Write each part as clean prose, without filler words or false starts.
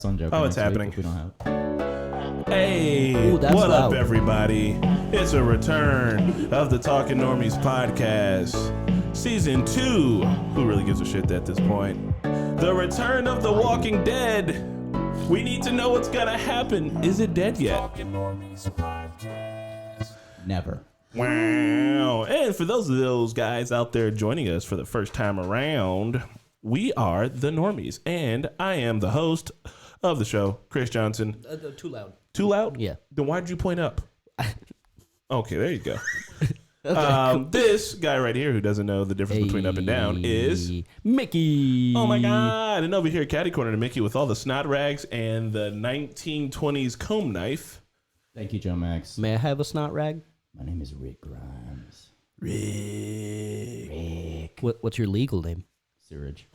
Oh, it's happening. We don't have. Hey, Ooh, that's what loud. up, everybody? It's a return of the Talking Normies podcast, season 2. Who really gives a shit at this point? The return of The Walking Dead. We need to know what's gonna happen. Is it dead yet? Never. Wow. And for those guys out there joining us for the first time around, we are the Normies, and I am the host of the show, Chris Johnson. Too loud. Too loud? Yeah. Then why did you point up? Okay, there you go. Okay. This guy right here who doesn't know the difference between up and down is Mickey. Oh my God. And over here, catty corner to Mickey with all the snot rags and the 1920s comb knife. Thank you, Joe Max. May I have a snot rag? My name is Rick Grimes. Rick. What's your legal name? Sewage.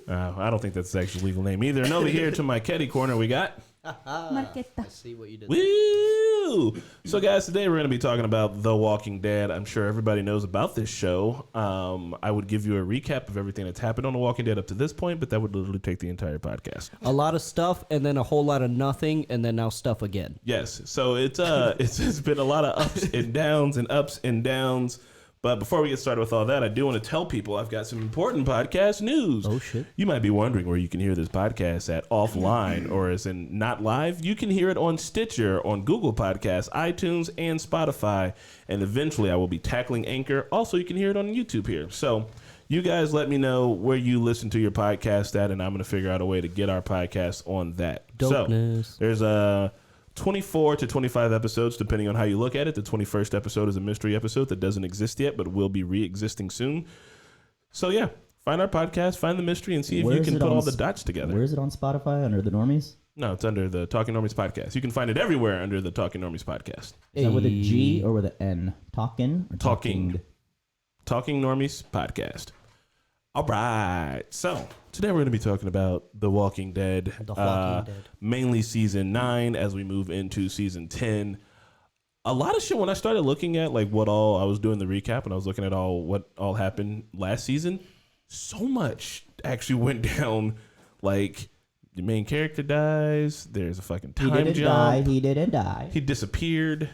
I don't think that's the actual legal name either. And over here to my catty corner, we got I see what you did. Woo! So, guys, today we're going to be talking about The Walking Dead. I'm sure everybody knows about this show. I would give you a recap of everything that's happened on The Walking Dead up to this point, but that would literally take the entire podcast. A lot of stuff, and then a whole lot of nothing, and then now stuff again. Yes. So it's been a lot of ups and downs and ups and downs. But before we get started with all that, I do want to tell people I've got some important podcast news. Oh, shit. You might be wondering where you can hear this podcast at offline or as in not live. You can hear it on Stitcher, on Google Podcasts, iTunes, and Spotify. And eventually I will be tackling Anchor. Also, you can hear it on YouTube here. So you guys let me know where you listen to your podcast at, and I'm going to figure out a way to get our podcast on that. Dopeness. So there's 24 to 25 episodes, depending on how you look at it. The 21st episode is a mystery episode that doesn't exist yet, but will be re-existing soon. So, yeah, find our podcast, find the mystery, and see if you can put all the dots together. Where is it on Spotify? Under the Normies? No, it's under the Talking Normies podcast. You can find it everywhere under the Talking Normies podcast. Is that with a G or with an N? Talking? Or Talking Normies podcast. All right. So, today we're going to be talking about The Walking Dead. The Walking Dead. Mainly season 9 as we move into season 10. A lot of shit when I started looking at like what all I was doing the recap and I was looking at what all happened last season. So much actually went down. Like the main character dies. There's a fucking time jump. He didn't die. He disappeared.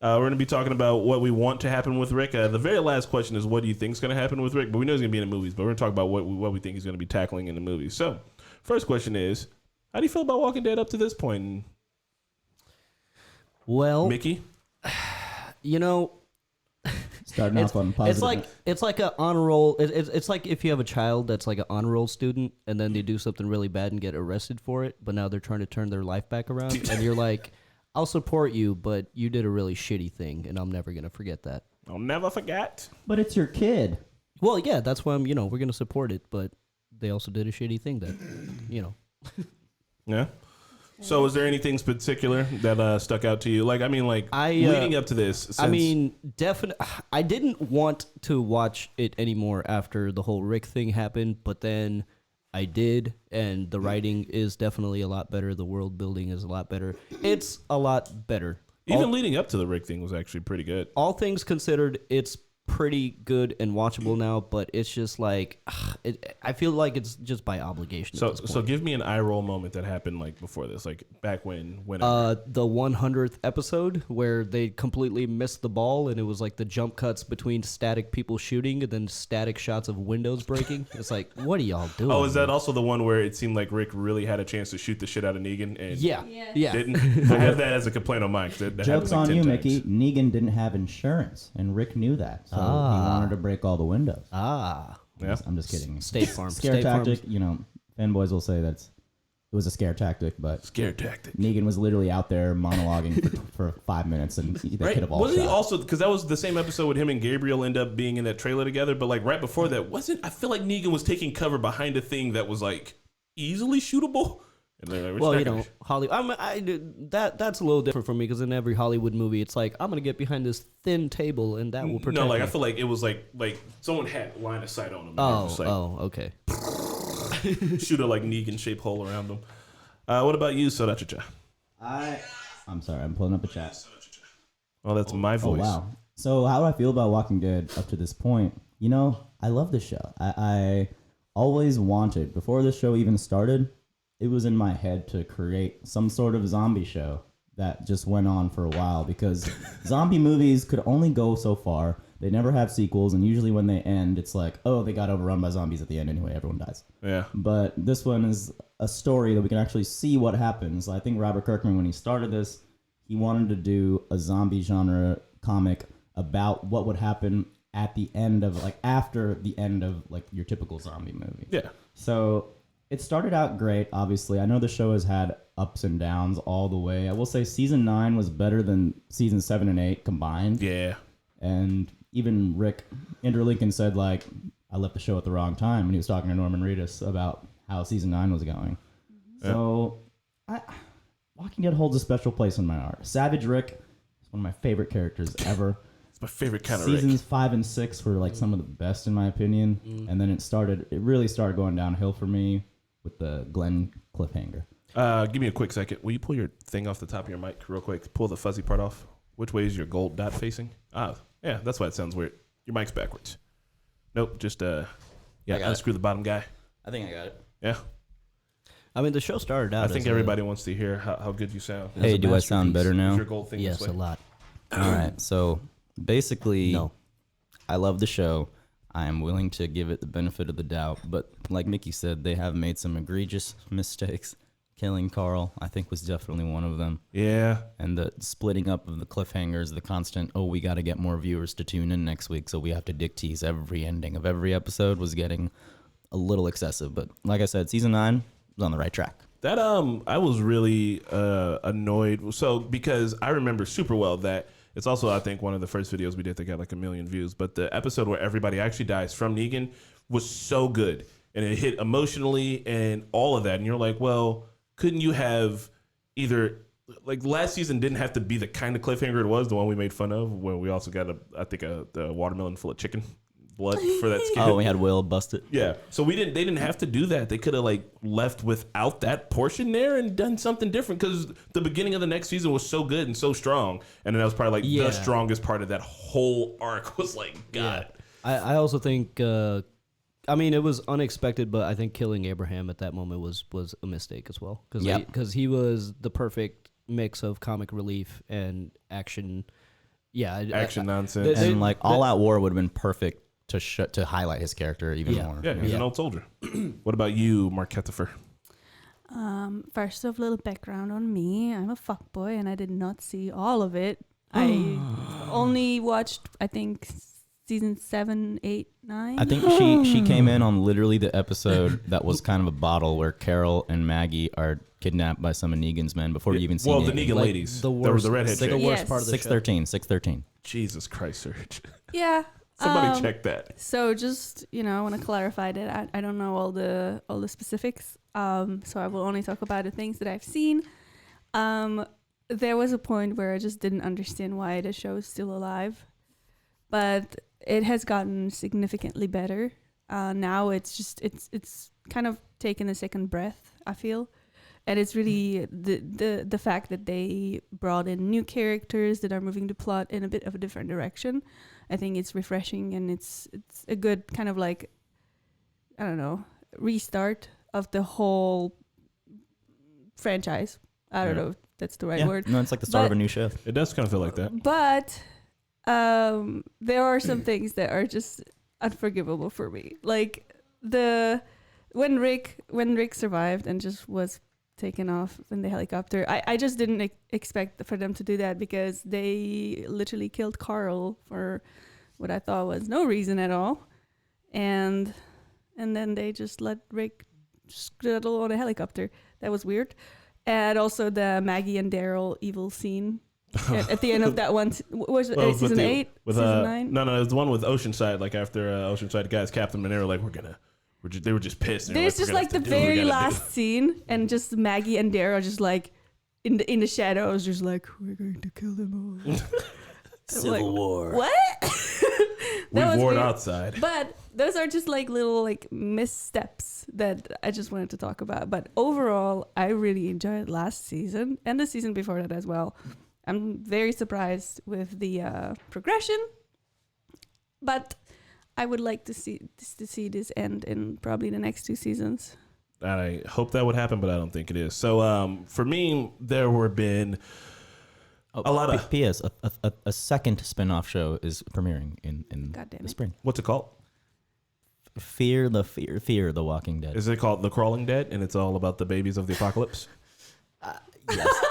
We're going to be talking about what we want to happen with Rick. The very last question is, what do you think is going to happen with Rick? But we know he's going to be in the movies. But we're going to talk about what we think he's going to be tackling in the movies. So, first question is, how do you feel about Walking Dead up to this point? Well, Mickey? you know, Starting off on positive. it's like an honor roll. It's like if you have a child that's like an honor roll student, and then they do something really bad and get arrested for it, but now they're trying to turn their life back around, and you're like, I'll support you, but you did a really shitty thing, and I'm never going to forget that. I'll never forget. But it's your kid. Well, yeah, that's why we're going to support it, but they also did a shitty thing that, Yeah. So, is there anything particular that stuck out to you? Leading up to this. Definitely. I didn't want to watch it anymore after the whole Rick thing happened, but then I did, and the writing is definitely a lot better. The world building is a lot better. It's a lot better. Even leading up to the Rick thing was actually pretty good. All things considered, it's pretty good and watchable now, but it's just like I feel like it's just by obligation. So give me an eye roll moment that happened like before this, like back when the 100th episode where they completely missed the ball, and it was like the jump cuts between static people shooting and then static shots of windows breaking. It's like, what are y'all doing? Oh, is that also the one where it seemed like Rick really had a chance to shoot the shit out of Negan and Yeah. didn't? I have that as a complaint on mine. That Joke's like on 10 you, times. Mickey. Negan didn't have insurance, and Rick knew that. So he wanted to break all the windows. Yeah. I'm just kidding. State Farm. Scare State tactic, Farms. fanboys will say it was a scare tactic, but Scare tactic. Negan was literally out there monologuing for 5 minutes, and they Right? could have all Wasn't shot. he also, because that was the same episode with him and Gabriel end up being in that trailer together, but like right before that, I feel like Negan was taking cover behind a thing that was like easily shootable. And they're like, Well, Hollywood. That's a little different for me because in every Hollywood movie, it's like I'm gonna get behind this thin table and that will protect. No, like me. I feel like it was like someone had line of sight on him. And Okay. Shoot a like Negan shaped hole around him. What about you, Sodachicha? I'm sorry, I'm pulling up a chat. Oh, that's my Oh, voice. wow. So how do I feel about Walking Dead up to this point? I love the show. I always wanted, before the show even started, it was in my head to create some sort of zombie show that just went on for a while because zombie movies could only go so far. They never have sequels, and usually when they end, it's like, oh, they got overrun by zombies at the end anyway. Everyone dies. Yeah. But this one is a story that we can actually see what happens. I think Robert Kirkman, when he started this, he wanted to do a zombie genre comic about what would happen at the end of, like, after the end of, like, your typical zombie movie. Yeah. So it started out great, obviously. I know the show has had ups and downs all the way. I will say season 9 was better than season 7 and 8 combined. Yeah. And even Rick Interlincoln said, like, I left the show at the wrong time when he was talking to Norman Reedus about how season 9 was going. Mm-hmm. So Walking Dead holds a special place in my heart. Savage Rick is one of my favorite characters ever. It's my favorite kind of Rick. Seasons 5 and 6 were like some of the best in my opinion. And then it really started going downhill for me with the Glenn cliffhanger. Give me a quick second. Will you pull your thing off the top of your mic real quick? Pull the fuzzy part off. Which way is your gold dot facing? Yeah, that's why it sounds weird. Your mic's backwards. Nope, just unscrew the bottom guy. I think I got it. Yeah. I mean, the show started out. I think everybody wants to hear how good you sound. Hey, do I sound better now? Is your gold thing Yes, this way? a lot. All right. So basically, No. I love the show. I am willing to give it the benefit of the doubt. But like Mickey said, they have made some egregious mistakes. Killing Carl, I think, was definitely one of them. Yeah. And the splitting up of the cliffhangers, the constant, we got to get more viewers to tune in next week, so we have to dick tease every ending of every episode was getting a little excessive. But like I said, season 9 was on the right track. That I was really annoyed. So because I remember super well that it's also, I think, one of the first videos we did that got like 1 million views. But the episode where everybody actually dies from Negan was so good, and it hit emotionally and all of that. And you're like, well, couldn't you have either, like, last season didn't have to be the kind of cliffhanger it was, the one we made fun of, where we also got the watermelon full of chicken blood for that skin. Oh, we had Will bust it. Yeah. So they didn't have to do that. They could have like left without that portion there and done something different, because the beginning of the next season was so good and so strong. And then that was probably like the strongest part of that whole arc was like, God. Yeah. I also think, I mean, it was unexpected, but I think killing Abraham at that moment was a mistake as well. Because he was the perfect mix of comic relief and action. Yeah. Action nonsense. And like All Out War would have been perfect to highlight his character even more. Yeah, he's an old soldier. What about you, Mark Kettifer? First off, little background on me. I'm a fuckboy, and I did not see all of it. I only watched, I think, season 7, 8, 9. I think she came in on literally the episode that was kind of a bottle where Carol and Maggie are kidnapped by some of Negan's men before you even see the Negan ladies. The There was the redhead chick. the worst Yes. part of the show. 613. Jesus Christ, Serge. Yeah. Somebody check that. So just, I want to clarify that I don't know all the specifics. So I will only talk about the things that I've seen. There was a point where I just didn't understand why the show is still alive, but it has gotten significantly better. Now it's kind of taken a second breath, I feel. And it's really the fact that they brought in new characters that are moving the plot in a bit of a different direction. I think it's refreshing, and it's a good kind of like, I don't know, restart of the whole franchise. I don't know if that's the right word. No, it's like the start of a new show. It does kind of feel like that. But there are some things that are just unforgivable for me. Like when Rick survived and just was taken off in the helicopter, I just didn't expect for them to do that, because they literally killed Carl for what I thought was no reason at all, and then they just let Rick skedaddle on a helicopter. That was weird. And also the Maggie and Daryl evil scene at the end of that one. Was it season 8? Season 9? No, it was the one with Oceanside. Like after Oceanside guys capped them, and they were like, they were just pissed. There's just like the very last scene, and just Maggie and Daryl just like in the shadows, just like, we're going to kill them all. Civil War. What? We warred weird. outside. But those are just like little like missteps that I just wanted to talk about. But overall, I really enjoyed last season and the season before that as well. I'm very surprised with the progression, but I would like to see this end in probably the next 2 seasons. I hope that would happen, but I don't think it is. So for me, there were been a lot of... P.S. A second spin-off show is premiering in the spring. What's it called? Fear the Walking Dead. Is it called The Crawling Dead, and it's all about the babies of the apocalypse? Yes.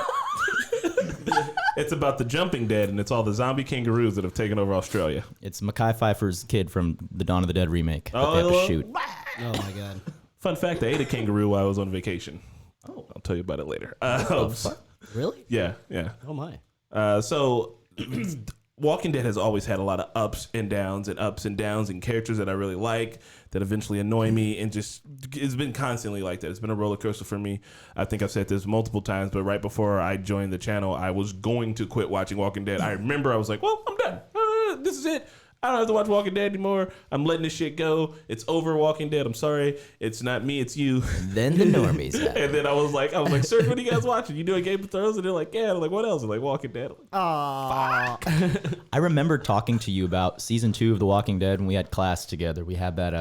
It's about the jumping dead, and it's all the zombie kangaroos that have taken over Australia. It's Mekhi Phifer's kid from the Dawn of the Dead remake that they have to shoot. Oh my god. Fun fact, I ate a kangaroo while I was on vacation. Oh. I'll tell you about it later. Really? Yeah. Oh my. So Walking Dead has always had a lot of ups and downs and characters that I really like that eventually annoy me, and just it's been constantly like that. It's been a roller coaster for me. I think I've said this multiple times, but right before I joined the channel, I was going to quit watching Walking Dead. I remember I was like, well, I'm done. This is it. I don't have to watch Walking Dead anymore. I'm letting this shit go. It's over, Walking Dead. I'm sorry. It's not me. It's you. Then the Normies. And then I was like, Sir, what are you guys watching? You doing Game of Thrones? And they're like, yeah. I'm like, what else? I'm like, Walking Dead. I remember talking to you about season 2 of The Walking Dead when we had class together. We had that.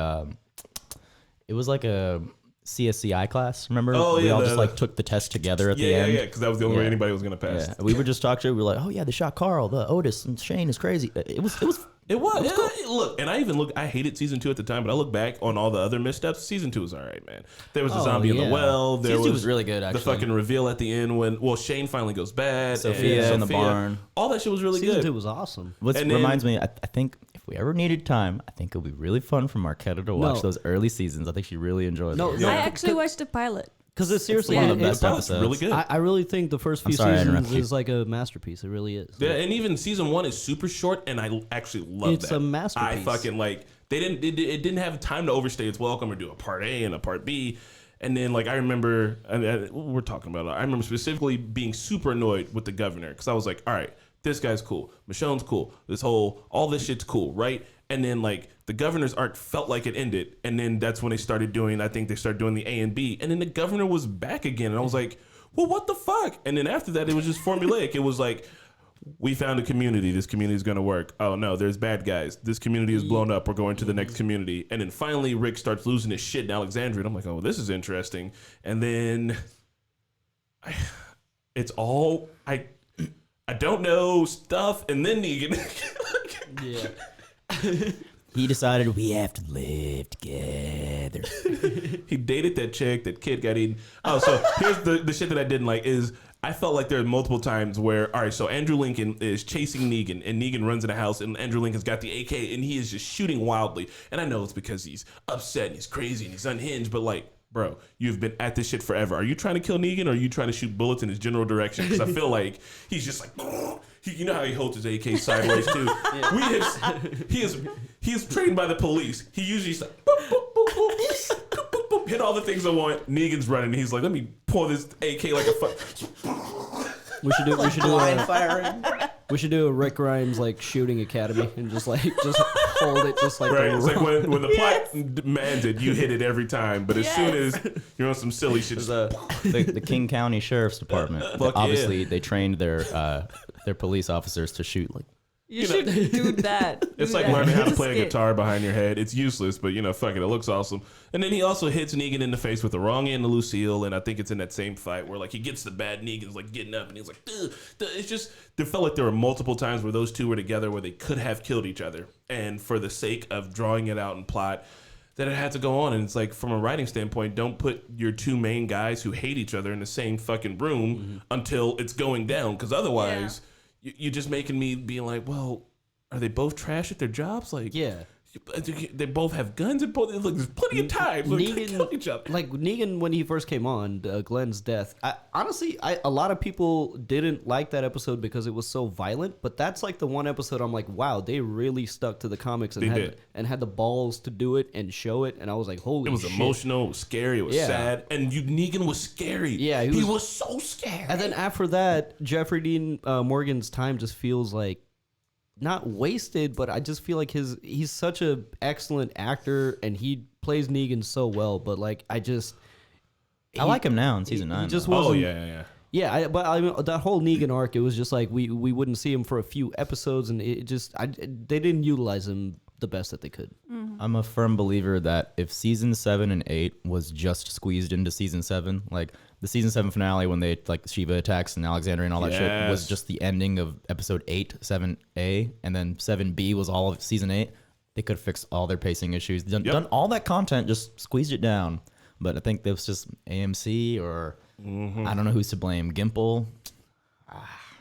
It was like a CSCI class. Remember? Oh, we yeah, all just like took the test together at the end. Yeah, because that was the only way anybody was gonna pass. Yeah. We would just talk to her. We were like, oh yeah, they shot Carl, the Otis, and Shane is crazy. It was. It was. Cool. Look, and I hated season 2 at the time, but I look back on all the other missteps. Season 2 was all right, man. There was a zombie in the well. There Season 2 was really good, actually. The fucking reveal at the end when Shane finally goes bad. Sophia in the barn. All that shit was really Season good. 2 was awesome. What reminds me, I think if we ever needed time, I think it would be really fun for Marquetta to watch those early seasons. I think she really enjoyed them. I actually watched the pilot. Because it's seriously one of the best episodes. episodes. Really good. I really think the first few seasons is like a masterpiece. It really is. Yeah, and even season 1 is super short, and I actually love that. It's a masterpiece. I fucking like. It didn't have time to overstay its welcome or do a part A and a part B. And then, like, I remember, we're talking about it. I remember specifically being super annoyed with the governor because I was like, all right, this guy's cool. Michonne's cool. All this shit's cool, right? And then, like, the governor's arc felt like it ended. And then that's when they started doing, I think they started doing the A and B. And then the governor was back again. And I was like, well, what the fuck? And then after that, it was just formulaic. It was like, we found a community. This community is going to work. Oh, no, there's bad guys. This community is blown up. We're going to the next community. And then finally, Rick starts losing his shit in Alexandria. And I'm like, oh, this is interesting. And then it's all, I don't know stuff. And then Negan. Yeah. He decided we have to live together. He dated that chick. That kid got eaten. Oh, so here's the shit that I didn't like is I felt like there are multiple times where, all right, so Andrew Lincoln is chasing Negan, and Negan runs in a house, and Andrew Lincoln's got the AK, and he is just shooting wildly. And I know it's because he's upset, and he's crazy, and he's unhinged, but like, bro, you've been at this shit forever. Are you trying to kill Negan, or are you trying to shoot bullets in his general direction? Because I feel like he's just like, you know how he holds his AK sideways too. Yeah. He is trained by the police. He usually like, boop, boop, boop, boop, boop, boop, boop, hit all the things I want. Negan's running. And he's like, let me pull this AK like a fuck. We should do a Rick Grimes like shooting academy and just hold it just like right. It's like when the plot demands it, you hit it every time. But as soon as you're on some silly shit, the King County Sheriff's Department. Obviously, they trained their police officers to shoot like. You should do that. It's like learning how to play a guitar behind your head. It's useless, but fuck it, it looks awesome. And then he also hits Negan in the face with the wrong end of Lucille, and I think it's in that same fight where like he gets the bad Negan's like getting up and he's like, duh, duh. It's just there felt like there were multiple times where those two were together where they could have killed each other, and for the sake of drawing it out in plot, that it had to go on. And it's like, from a writing standpoint, don't put your two main guys who hate each other in the same fucking room until it's going down, because otherwise. Yeah. You're just making me be like, well, are they both trash at their jobs? Like, yeah, they both have guns and both. Like, there's plenty of time. Like, they kill each other. Like Negan when he first came on, Glenn's death. Honestly, a lot of people didn't like that episode because it was so violent. But that's like the one episode I'm like, wow, they really stuck to the comics and had the balls to do it and show it. And I was like, holy, it was shit. Emotional, it was scary, it was sad, and Negan was scary. Yeah, he was so scary. And then after that, Jeffrey Dean Morgan's time just feels like. Not wasted, but I just feel like he's such a excellent actor and he plays Negan so well. But like I like him now in season 9. He just wasn't, but I mean that whole Negan arc, it was just like we wouldn't see him for a few episodes, and it just they didn't utilize him the best that they could. Mm-hmm. I'm a firm believer that if season 7 and 8 was just squeezed into season 7, like the season 7 finale when they like Shiva attacks and Alexandria and all that shit was just the ending of episode 8, 7A, and then 7B was all of season 8. They could have fixed all their pacing issues, done all that content, just squeezed it down. But I think that was just AMC or I don't know who's to blame. Gimple.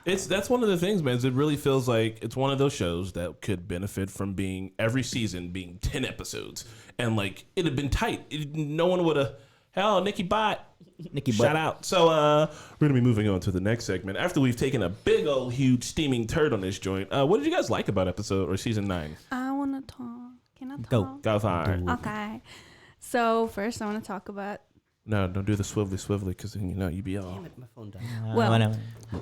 That's one of the things, man. Is it really feels like it's one of those shows that could benefit from being every season being 10 episodes, and like it'd have been tight. No one would have. Hell, Nikki Bot. Shout out. So we're gonna be moving on to the next segment after we've taken a big old huge steaming turd on this joint. What did you guys like about episode or season 9? I want to talk. Can I talk? Go fine. Okay. So first, I want to talk about. No, don't do the swivelly because then you be all. Damn it, my phone died. Well,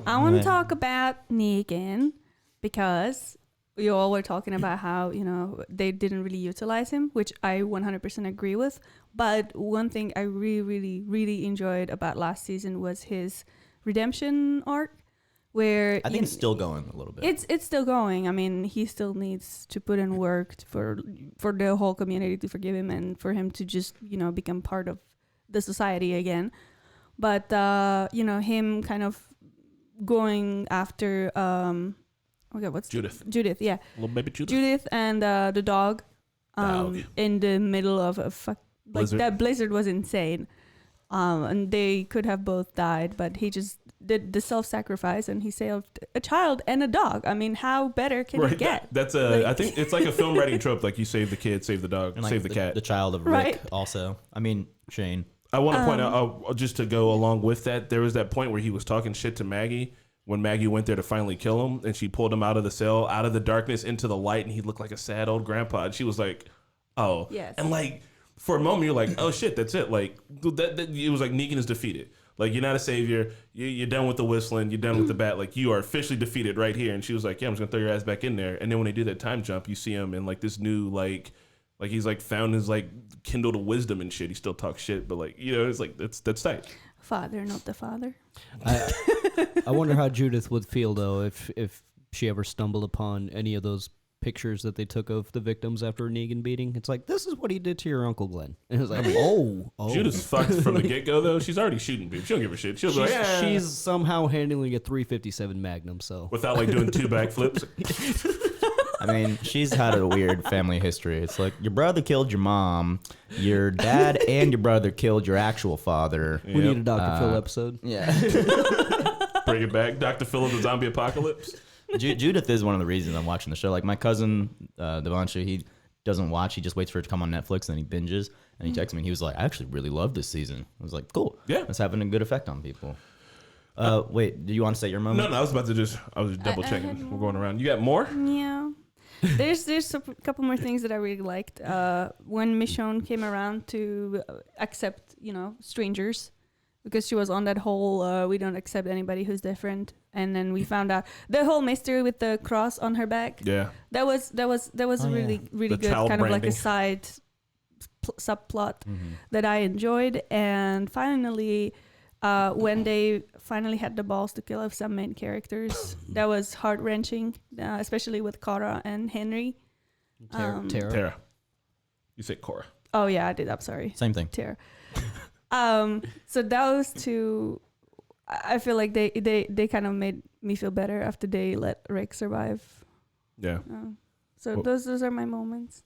I want to talk about Negan because you all were talking about how, they didn't really utilize him, which I 100% agree with. But one thing I really, really, really enjoyed about last season was his redemption arc, where I think it's still going a little bit. it's still going. I mean, he still needs to put in work for the whole community to forgive him and for him to just, become part of the society again. But him kind of going after what's Judith, yeah, Little baby Judith and the dog in the middle of a Blizzard. that blizzard was insane, and they could have both died, but he just did the self-sacrifice and he saved a child and a dog. I mean, how better can it get? That's I think it's like a film writing trope. Like you save the kid, save the dog, And like save the cat. The child of Right. Rick also. I mean, Shane. I want to point out, just to go along with that, there was that point where he was talking shit to Maggie when Maggie went there to finally kill him, and she pulled him out of the cell, out of the darkness into the light, and he looked like a sad old grandpa. And she was like, "Oh, Yes." And like for a moment, you're like, "Oh shit, that's it." Like that it was like Negan is defeated. Like you're not a savior. You're done with the whistling. You're done with the bat. Like you are officially defeated right here. And she was like, "Yeah, I'm just gonna throw your ass back in there." And then when they do that time jump, you see him in like this new like he's like found his like kindle to wisdom and shit. He still talks shit, but like it's like that's tight. Father, not the father. I wonder how Judith would feel though if she ever stumbled upon any of those pictures that they took of the victims after a Negan beating. It's like, this is what he did to your Uncle Glenn. And it was like, oh. Judith's fucked from the get go though. She's already shooting people. She don't give a shit. She'll be like, yeah. She's somehow handling a 357 Magnum. So Without like doing 2 backflips. I mean, she's had a weird family history. It's like your brother killed your mom, your dad and your brother killed your actual father. we need a Dr. Phil episode. Yeah. Bring it back. Dr. Phil of the zombie apocalypse. Judith is one of the reasons I'm watching the show. Like my cousin, Devansha, he doesn't watch. He just waits for it to come on Netflix and then he binges. And he texts me and he was like, I actually really love this season. I was like, cool. Yeah. It's having a good effect on people. Wait, do you want to say your moment? No, I was about to I was double checking. We're going around. You got more? Yeah. There's a couple more things that I really liked. When Michonne came around to accept, strangers, because she was on that whole we don't accept anybody who's different, and then we found out the whole mystery with the cross on her back. Yeah. That was really The good, child kind of like branding. a side subplot that I enjoyed. And finally, when they finally had the balls to kill off some main characters, that was heart wrenching, especially with Kara and Henry. Tara. Tara. You say Cora. Oh yeah, I did. I'm sorry. Same thing. Tara. So those two, I feel like they kind of made me feel better after they let Rick survive. Yeah. So Well- those are my moments.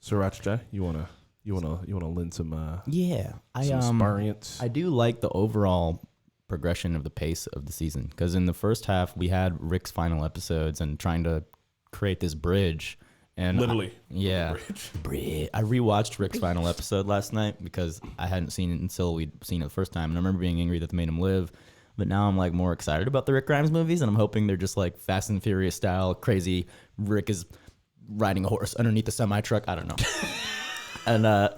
Sriracha, you wanna lend some Yeah. some sparience? I do like the overall progression of the pace of the season because in the first half we had Rick's final episodes and trying to create this bridge and Literally. I rewatched Rick's final episode last night because I hadn't seen it until we'd seen it the first time, and I remember being angry that they made him live. But now I'm like more excited about the Rick Grimes movies, and I'm hoping they're just like Fast and Furious style, crazy. Rick is riding a horse underneath a semi truck. I don't know. And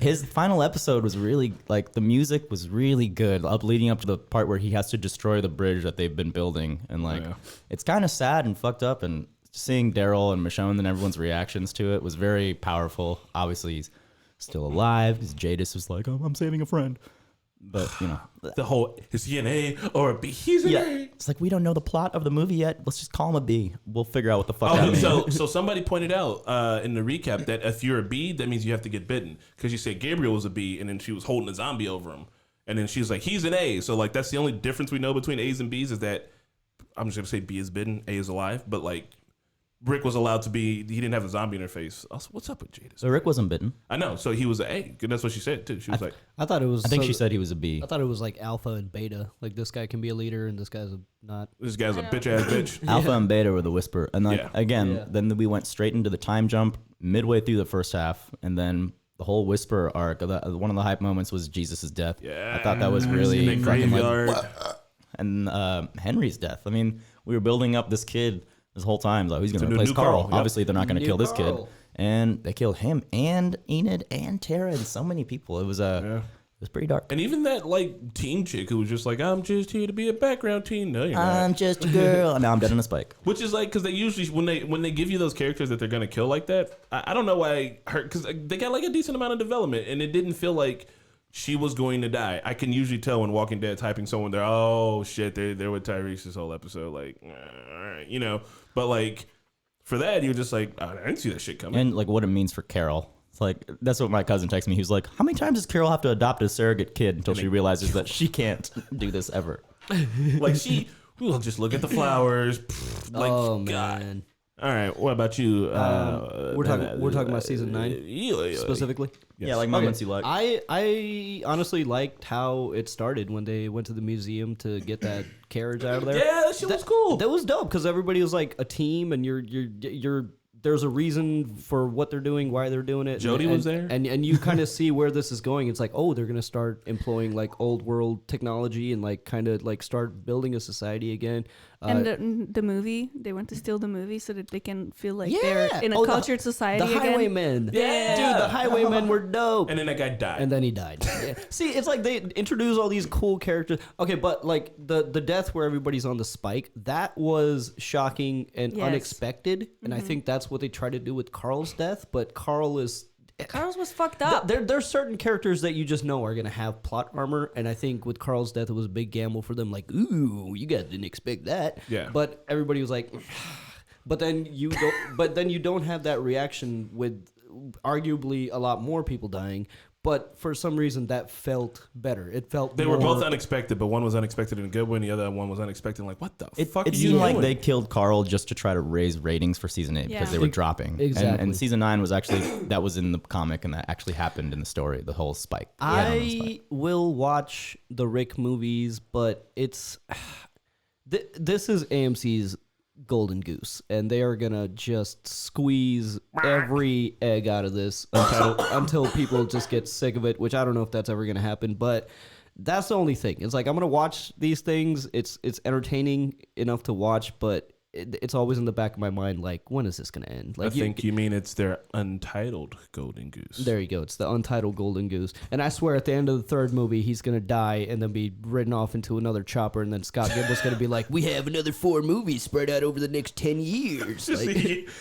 his final episode was really like the music was really good, leading up to the part where he has to destroy the bridge that they've been building, and like it's kind of sad and fucked up. And seeing Daryl and Michonne and everyone's reactions to it was very powerful. Obviously, he's still alive because Jadis was like, "Oh, I'm saving a friend," But The whole, is he an A or a B? He's an A. it's like we don't know the plot of the movie yet. Let's just call him a B. We'll figure out what the fuck that means. So somebody pointed out in the recap that if you're a B, that means you have to get bitten. Because you said Gabriel was a B, and then she was holding a zombie over him. And then she's like, he's an A. So, like, that's the only difference we know between A's and B's is that, I'm just going to say B is bitten, A is alive. But, like, Rick was allowed to be, he didn't have a zombie in her face. Also, what's up with Jada? So Rick wasn't bitten. I know. So he was an A. That's what she said, too. She was like, I thought it was. I think she said he was a B. I thought it was like alpha and beta. Like this guy can be a leader and this guy's not. this guy's a bitch-ass bitch. Alpha and Beta were the Whisper, and like Yeah. again, Yeah. then we went straight into the time jump midway through the first half, and then the whole Whisper arc. One of the hype moments was Jesus' death. Yeah. I thought that was really in the fucking graveyard. and Henry's death. I mean, we were building up this kid this whole time. Like, he's going to new replace Carl. Carl, yep. Obviously, they're not going to New kill this kid, Carl. and they killed him and Enid and Tara and so many people. It was it was pretty dark. And even that, like, teen chick who was just like, I'm just here to be a background teen. No, you're not. I'm just a girl, and now I'm dead on a spike. Which is like, because they usually when they give you those characters that they're gonna kill like that, I don't know why her, because they got like a decent amount of development, and it didn't feel like she was going to die. I can usually tell when Walking Dead typing someone there, oh shit, they're with Tyrese this whole episode, like, all right, but like for that you're just like, I didn't see that shit coming. And like what it means for Carol. It's like that's what my cousin texted me. He was like, "How many times does Carol have to adopt a surrogate kid until she realizes that she can't do this ever?" Like we'll just look at the flowers. Like, Oh God. man. All right, what about you? We're talking about season 9 specifically. Yeah, like moments you like. I honestly liked how it started when they went to the museum to get that carriage out of there. Yeah, that shit was cool. That was dope because everybody was like a team, and you're there's a reason for what they're doing, why they're doing it. Jody and, was there, and you kind of see where this is going. It's like, oh, they're gonna start employing like old world technology and like kind of like start building a society again. And the movie, they want to steal the movie so that they can feel like Yeah. they're in a Oh, cultured society The again. Highwaymen, Yeah. dude, the Highwaymen were dope. and then that guy died. And then he died. Yeah. See, it's like they introduce all these cool characters. Okay, but like the death where everybody's on the spike, that was shocking and Yes. unexpected. And I think that's what they try to do with Carl's death. But Carl is. Carl's was fucked up. There's certain characters that you just know are gonna have plot armor, and I think with Carl's death, it was a big gamble for them. Like, ooh, you guys didn't expect that. Yeah. But everybody was like, but then you don't. But then you don't have that reaction with arguably a lot more people dying. But for some reason, that felt better. It felt They were both more- unexpected, but one was unexpected in a good way, and the other one was unexpected. Like, what the fuck It are you seemed like doing? they killed Carl just to try to raise ratings for season 8 because Yeah. they were dropping. Exactly. And season 9 was actually that was in the comic, and that actually happened in the story. The whole spike. I will watch the Rick movies, but it's this is AMC's golden goose, and they are gonna just squeeze every egg out of this until people just get sick of it. Which I don't know if that's ever gonna happen, but that's the only thing. It's like I'm gonna watch these things. It's entertaining enough to watch, but it's always in the back of my mind, like, when is this gonna end? I Like, think you mean it's their untitled Golden Goose. there you go. It's the untitled Golden Goose. And I swear at the end of the third movie, he's going to die and then be ridden off into another chopper. And then Scott Gimbal's going to be like, we have another 4 movies spread out over the next 10 years. Like,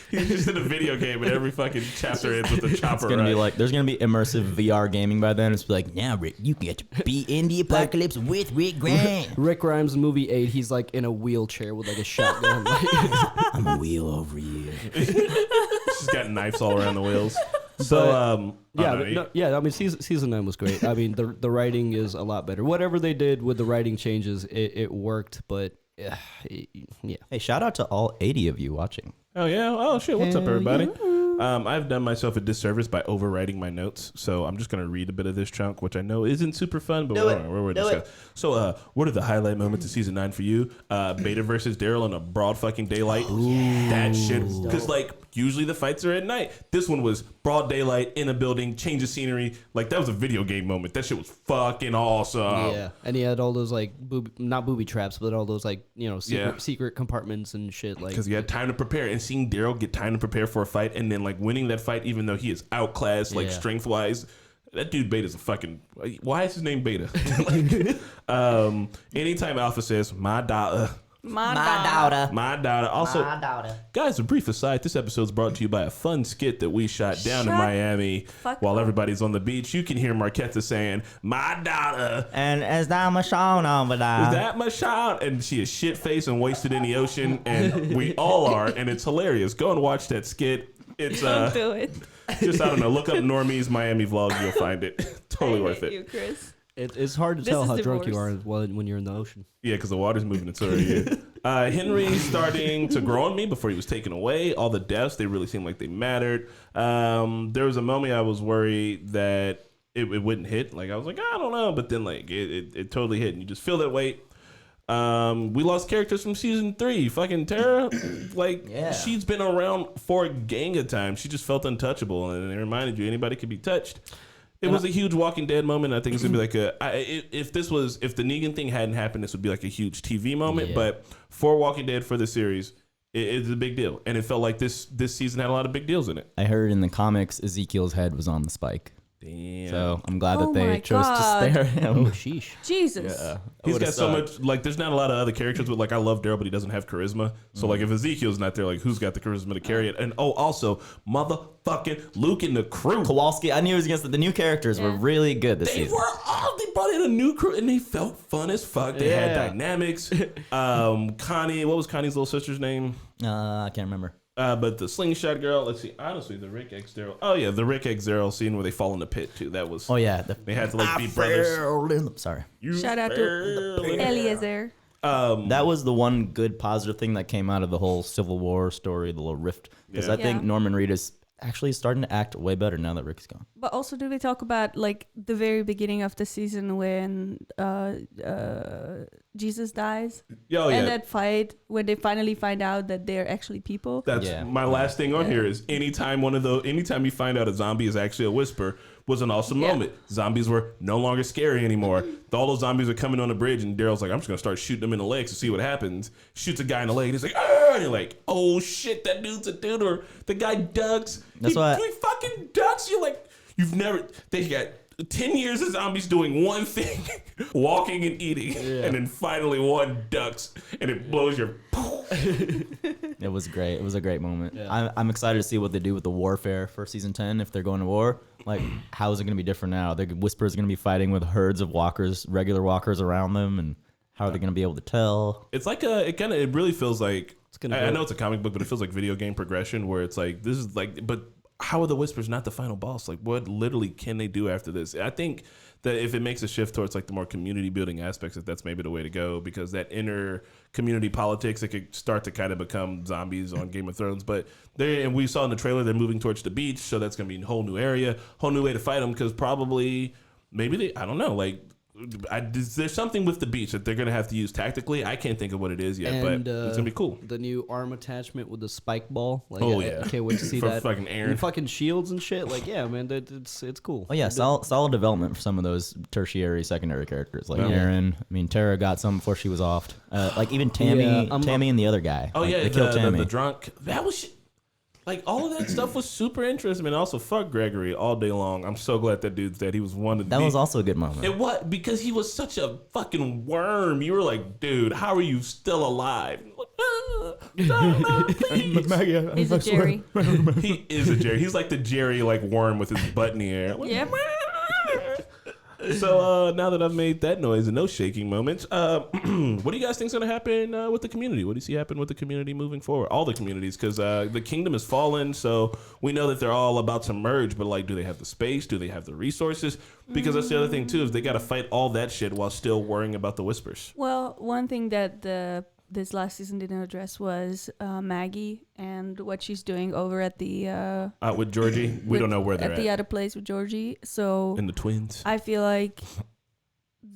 He's just in a video game, and every fucking chapter ends with a chopper. It's gonna be ride. like there's gonna be immersive VR gaming by then. It's like now Rick, you get to be in the apocalypse with Rick Grant. Rick Grimes in movie 8, he's like in a wheelchair with like a shotgun. I'm a wheel over you. She's got knives all around the wheels. So, I mean, season 9 was great. I mean, the writing is a lot better. Whatever they did with the writing changes, it worked. But yeah. Hey, shout out to all 80 of you watching. Oh yeah. Oh shit. What's up, Hell everybody? I've done myself a disservice by overwriting my notes, so I'm just gonna read a bit of this chunk, which I know isn't super fun, but we're discussing. So, what are the highlight moments of season 9 for you? Beta versus Daryl in a broad fucking daylight. That shit, because like usually the fights are at night. This one was broad daylight in a building, change of scenery. Like that was a video game moment. That shit was fucking awesome. Yeah, and he had all those like not booby traps, but all those like secret compartments and shit. Like Because he had time to prepare, and seeing Daryl get time to prepare for a fight, and then like winning that fight, even though he is outclassed, like Yeah. strength wise. That dude Beta's a fucking. Why is his name Beta? Like, anytime Alpha says my daughter, My daughter. My daughter. Also, My daughter. guys, a brief aside, this episode's brought to you by a fun skit that we shot down in Shut Miami fuck while up. everybody's on the beach. You can hear Marquetta saying, my daughter. And is that Michonne over there? Is that my child? And she is shit-faced and wasted in the ocean, and we all are, and it's hilarious. Go and watch that skit. It's Don't do it. just, I don't know, look up Normies Miami vlogs, you'll find it. Totally I worth hate it. you, Chris. It's hard to This tell is how the drunk you worst. are when you're in the ocean. Yeah, because the water's moving. It's already Henry's starting to grow on me before he was taken away. All the deaths, they really seemed like they mattered. There was a moment I was worried that it wouldn't hit. Like, I was like, I don't know. But then, like, it totally hit. And you just feel that weight. We lost characters from season 3. Fucking Tara, like, Yeah. she's been around for a gang of time. She just felt untouchable. And it reminded you anybody could be touched. It was a huge Walking Dead moment. I think it's gonna be like if the Negan thing hadn't happened, this would be like a huge TV moment. Yeah. But for Walking Dead for the series, it's a big deal, and it felt like this season had a lot of big deals in it. I heard in the comics Ezekiel's head was on the spike. Damn. So I'm glad Oh that my they chose God. to spare Oh, him. sheesh. Jesus. He's got so much, like, there's not a lot of other characters with, like, I love Daryl, but he doesn't have charisma. So, like, if Ezekiel's not there, like, who's got the charisma to carry it? And, also, motherfucking Luke and the crew. Kowalski, I knew it was against the new characters were Yeah. really good this They season. they brought in a new crew, and they felt fun as fuck. They had Yeah. dynamics. Connie, what was Connie's little sister's name? I can't remember. But the slingshot girl, let's see. Honestly, the Rick X Daryl. Oh, yeah, the Rick X Daryl scene where they fall in the pit, too. That was. Oh yeah, They had to, like, be brothers. Sorry. Shout out to Eliezer. That was the one good positive thing that came out of the whole Civil War story, the little rift. Because Yeah. I think Yeah. Norman Reedus actually starting to act way better now that Rick's gone. But also, did we talk about like the very beginning of the season when Jesus dies? Oh, yeah. And that fight when they finally find out that they're actually people. That's Yeah. my last thing on here is anytime you find out a zombie is actually a whisper was an awesome Yeah. moment. Zombies were no longer scary anymore. All those zombies are coming on the bridge, and Daryl's like, I'm just gonna start shooting them in the legs to see what happens. Shoots a guy in the leg, and he's like, ah! And you're like, oh shit, that dude's a dude, or the guy ducks. That's he, why he fucking ducks. You're like, they got 10 years of zombies doing one thing, walking and eating, and then finally one ducks, and it blows your. It was great. It was a great moment. Yeah. I'm excited to see what they do with the warfare for season 10 if they're going to war. Like, how is it going to be different now? The Whisper's going to be fighting with herds of walkers, regular walkers around them, and how are they going to be able to tell? It's like it really feels like gonna I go- know it's a comic book, but it feels like video game progression where it's like this is like, but how are the Whispers not the final boss? Like, what literally can they do after this? I think that if it makes a shift towards like the more community building aspects, that's maybe the way to go, because that inner community politics, it could start to kind of become zombies on Game of Thrones. But and we saw in the trailer they're moving towards the beach, so that's gonna be a whole new area, whole new way to fight them, because probably maybe I don't know, like. There's something with the beach that they're gonna have to use tactically. I can't think of what it is yet, but it's gonna be cool. The new arm attachment with the spike ball. Like, Oh, I yeah. can't wait to see For that. fucking Aaron. And fucking shields and shit. Like, yeah, man, it's cool. Oh yeah, solid development for some of those tertiary, secondary characters like Yeah. Aaron. I mean, Tara got some before she was offed. Like even Tammy, Yeah, Tammy and the other guy. Oh Like, yeah, they killed Tammy. the drunk. That was like all of that stuff was super interesting. And also, fuck Gregory all day long. I'm so glad that dude's dead. He was one of That was also a good moment. It was because he was such a fucking worm. You were like, dude, how are you still alive? Please. He's a Jerry. He is a Jerry. He's like the Jerry like worm with his butt in the air. Yep. So now that I've made that noise and those shaking moments, what do you guys think's gonna happen with the community? What do you see happen with the community moving forward? All the communities, because the kingdom has fallen, so we know that they're all about to merge. But like, do they have the space? Do they have the resources? Because that's the other thing too, is they got to fight all that shit while still worrying about the Whispers. Well, one thing that this last season didn't address was Maggie and what she's doing over at the With Georgie, we don't know where they're at the other place with Georgie. So And the twins. I feel like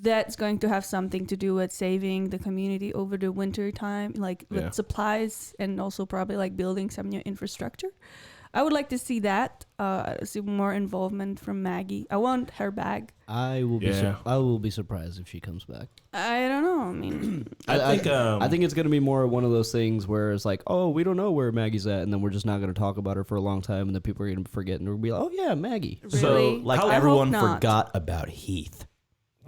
that's going to have something to do with saving the community over the winter time, like with Yeah. supplies and also probably like building some new infrastructure. I would like to see that, see more involvement from Maggie. I want her back. I will be Yeah. I will be surprised if she comes back. I don't know. I mean, I think I think it's gonna be more one of those things where it's like, oh, we don't know where Maggie's at, and then we're just not gonna talk about her for a long time, and then people are gonna forget, and we'll be like, oh yeah, Maggie. really, So, Like How- I everyone hope not. forgot about Heath.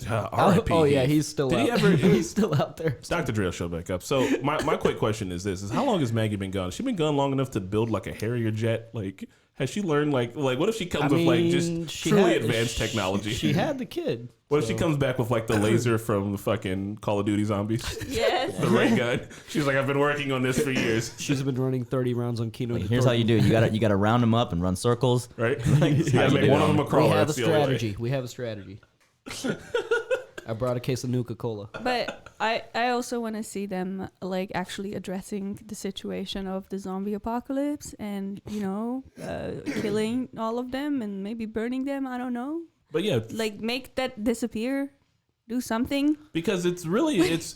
R.I.P. Oh yeah, Heath. he's still Did out. he ever? He's still out there. Dr. Dre showed back up. So my quick question is this: is how long has Maggie been gone? Has she been gone long enough to build like a Harrier jet? Like, has she learned like what if she comes with like just truly advanced technology? She had the kid. What if she comes back with like the laser from the fucking Call of Duty zombies? Yes. The ray gun. She's like, I've been working on this for years. She's been running 30 rounds on Kino. Like, here's how you do it. You gotta round them up and run circles. Right? You gotta make one of them a crawler. We have a That's the only way. strategy. We have a strategy. I brought a case of Nuka-Cola. But I also want to see them like actually addressing the situation of the zombie apocalypse and killing all of them and maybe burning them. I don't know. But yeah, Like make that disappear. Do something. because it's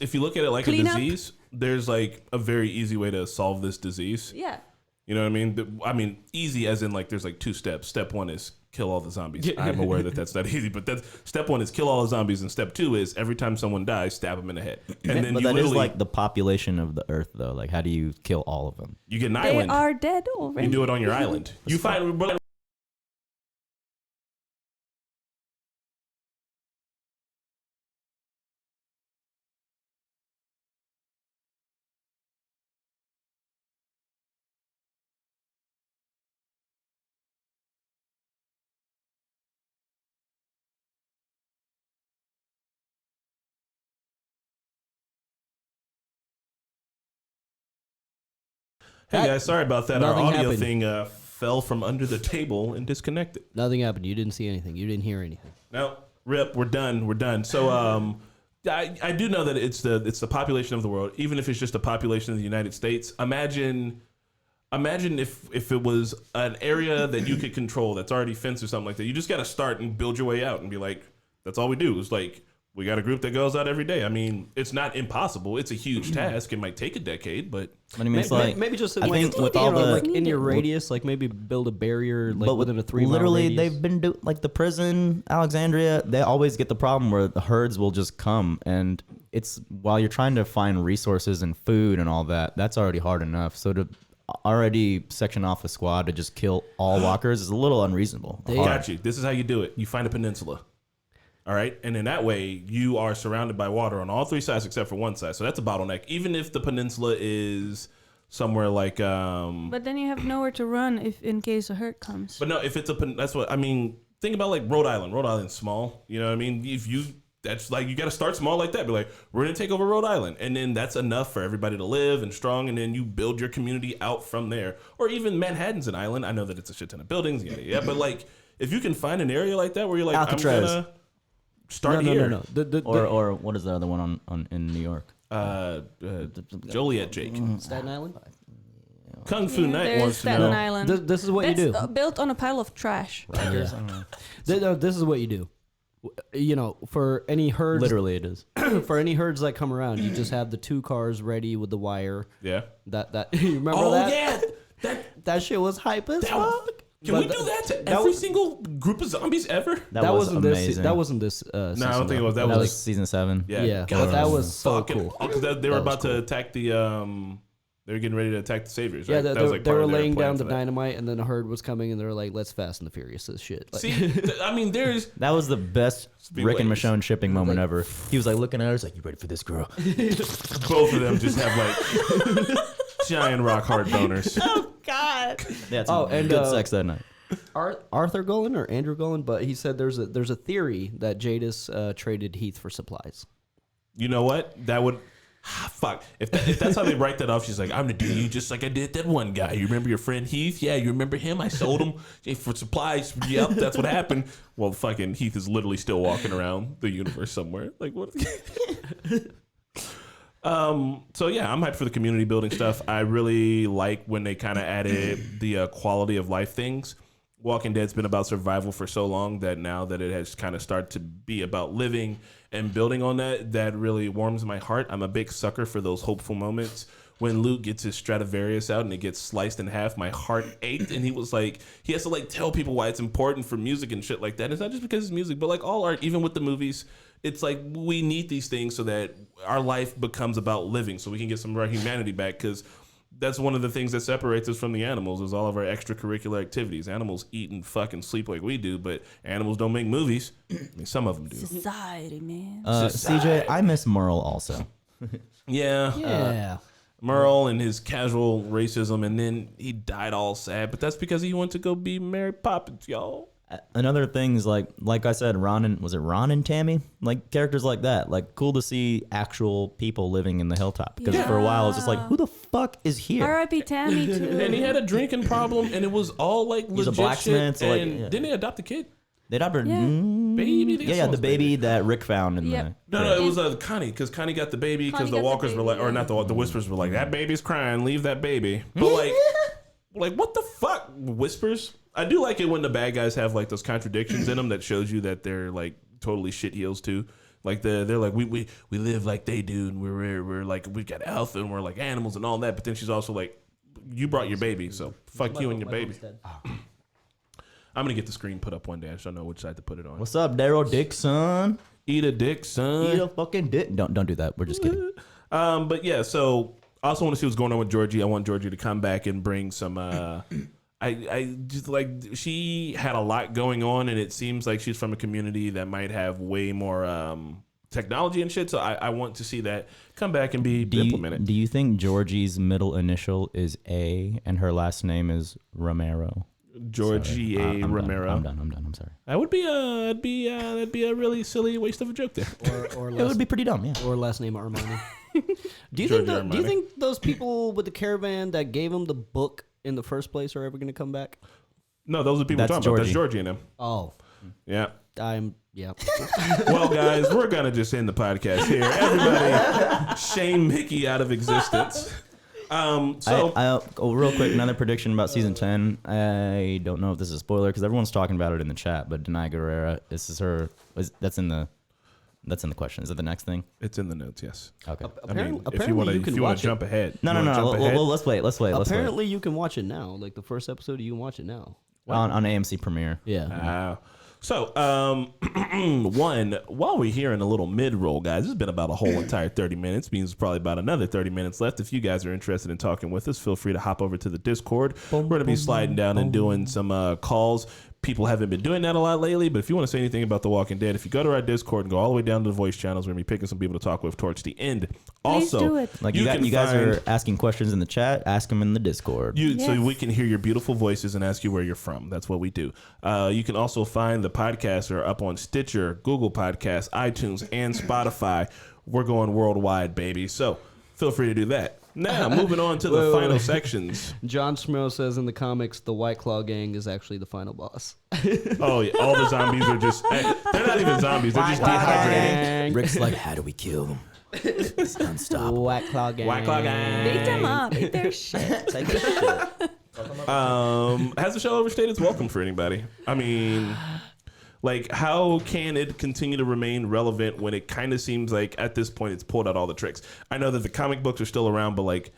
if you look at it like a Clean up. disease, there's like a very easy way to solve this disease. Yeah. You know what I mean? I mean, easy as in like there's like 2 steps. Step 1 is kill all the zombies. I'm aware that that's not easy, but that's step 1 is kill all the zombies, and step 2 is every time someone dies, stab them in the head. And then But you that is literally like the population of the Earth, though. Like, how do you kill all of them? you get an They island. are dead already. You do it on your island. You find Hey guys, sorry about that. Our Nothing audio happened. thing fell from under the table and disconnected. Nothing happened. You didn't see anything. You didn't hear anything. No, rip. We're done. We're done. So I do know that it's the population of the world, even if it's just the population of the United States. Imagine if it was an area that you could control that's already fenced or something like that. You just got to start and build your way out and be like, that's all we do. It's like we got a group that goes out every day. I mean, it's not impossible. It's a huge task. It might take a decade, but I mean, it's like Maybe just I like, think with all the like in your radius, like maybe build a barrier like but within a 3 mile literally radius. they've been like the prison Alexandria. They always get the problem where the herds will just come, and it's while you're trying to find resources and food and all that. That's already hard enough. So to already section off a squad to just kill all walkers is a little unreasonable. got you. This is how you do it. You find a peninsula. All right. And in that way, you are surrounded by water on all 3 sides except for one side. So that's a bottleneck. Even if the peninsula is somewhere like. But then you have nowhere to run if in case a hurt comes. But no, if it's that's what I mean. Think about like Rhode Island. Rhode Island's small. You know what I mean? That's like you got to start small like that. Be like, we're going to take over Rhode Island. And then that's enough for everybody to live and strong. And then you build your community out from there. Or even Manhattan's an island. I know that it's a shit ton of buildings. Yeah. But like, if you can find an area like that where you're like, Alcatraz. I'm going to start here. No. Or what is the other one on in New York? Joliet Jake. Staten Island. Kung Fu Knight There's wants to Staten know. Island. This is what That's you do. Built on a pile of trash. This is what you do. You know, for any herds, Literally, it is. for any herds that come around, you just have the 2 cars ready with the wire. Yeah. That you remember Oh, that? yeah. That shit was hype as fuck. Can we do that to every single group of zombies ever? That was wasn't amazing. this. That wasn't this. No, I don't think it was. That That was was season 7. Yeah, God, but that was so fucking- cool. Because they were That was about to cool. attack the. They were getting ready to attack the saviors. Yeah, Right? they, That was, they like, part were of their laying plan down the for that. dynamite, and then a herd was coming, and they were like, "Let's Fast and the Furious this shit." Like, See, I mean, there's That was the best Rick and ways. Michonne shipping moment ever. He was like looking at her, he's like, "You ready for this, girl?" both of them just have like giant rock hard boners. They had some Oh, and, good sex that night. Arthur Golan or Andrew Golan, but he said there's a theory that Jadis traded Heath for supplies. You know what? That would. Fuck. If that's how they write that off, she's like, I'm gonna do you just like I did that one guy. You remember your friend Heath? Yeah, you remember him? I sold him for supplies. Yep, that's what happened. Well, fucking Heath is literally still walking around the universe somewhere. Like what? So yeah, I'm hyped for the community building stuff. I really like when they kind of added the quality of life things. Walking Dead's been about survival for so long that now that it has kind of started to be about living and building on that, that really warms my heart. I'm a big sucker for those hopeful moments. When Luke gets his Stradivarius out and it gets sliced in half, my heart ached, and he was like, he has to like tell people why it's important for music and shit like that. It's not just because it's music, but like all art, even with the movies, it's like we need these things so that our life becomes about living, so we can get some of our humanity back. Because that's one of the things that separates us from the animals is all of our extracurricular activities. Animals eat and fucking sleep like we do, but animals don't make movies. I mean, some of them do. Society, man. CJ, I miss Merle also. Yeah. Merle and his casual racism, and then he died all sad, but that's because he went to go be Mary Poppins, y'all. Another thing is like I said, Ron and Tammy? Like characters like that. Like cool to see actual people living in the hilltop. Because for a while it's just like, who the fuck is here? R.I.P. Tammy too. And he had a drinking problem, and it was all like legit He's a blacksmith, shit. so, like, And didn't they adopt a kid? They adopted Baby? the baby that Rick found in Yep. the No, it was Connie, because Connie got the baby, because Connie the got the walkers were like, baby, or not the whispers were like, that baby's crying, leave that baby. But like what the fuck, whispers? I do like it when the bad guys have like those contradictions in them that shows you that they're like totally shit heels too. Like they're like we live like they do, and we're like we got alpha and we're like animals and all that. But then she's also like, you brought your baby, so fuck you and your baby. I'm gonna get the screen put up one day. I just don't know which side to put it on. What's up, Daryl Dixon? Eat a dick, son. Eat a fucking dick. Don't do that. We're just kidding. But yeah, so I also want to see what's going on with Georgie. I want Georgie to come back and bring some. I just like she had a lot going on, and it seems like she's from a community that might have way more technology and shit. So I want to see that come back and be implemented. Do you think Georgie's middle initial is A and her last name is Romero? Georgie A. Romero. I'm done. I'm sorry. That would be that'd be a really silly waste of a joke there. Or It would be pretty dumb, yeah. or last name Armani. Do you Giorgio think do you Armani. think those people with the caravan that gave him the book in the first place are ever going to come back? No, those are the people we're That's talking about. That's Georgie. Georgie and them. Oh, Yeah. yeah. Well, guys, we're gonna just end the podcast here. Everybody, shame Mickey out of existence. Real quick, another prediction about season 10. I don't know if this is a spoiler because everyone's talking about it in the chat, but Denai Guerrera, this is her. That's in the question. Is it the next thing? It's in the notes, yes. Okay. Apparently, if you want you can to watch jump ahead, No. You wanna jump ahead? Let's wait. Apparently, you can watch it now. Like the first episode, you can watch it now. On AMC Premiere. Yeah. So, while we're here in a little mid-roll, guys, it's been about a whole entire 30 minutes. Means probably about another 30 minutes left. If you guys are interested in talking with us, feel free to hop over to the Discord. We're going to be sliding down and doing some calls. People haven't been doing that a lot lately, but if you want to say anything about The Walking Dead, if you go to our Discord and go all the way down to the voice channels, we're going to be picking some people to talk with towards the end. Please Also, do it. Like you guys are asking questions in the chat, ask them in the Discord. So Yes. we can hear your beautiful voices and ask you where you're from. That's what we do. You can also find the podcasts are up on Stitcher, Google Podcasts, iTunes, and Spotify. We're going worldwide, baby. So feel free to do that. Now, moving on to the final sections. John Smurl says in the comics, the White Claw gang is actually the final boss. Oh, yeah. All the zombies are just... they're not even zombies. They're just dehydrated. Rick's like, how do we kill them? It's unstoppable. White Claw gang. White Claw gang. Beat them up. Eat their shit. Take a shit. Has the show overstayed its welcome for anybody? I mean... Like, how can it continue to remain relevant when it kind of seems like at this point it's pulled out all the tricks? I know that the comic books are still around, but like,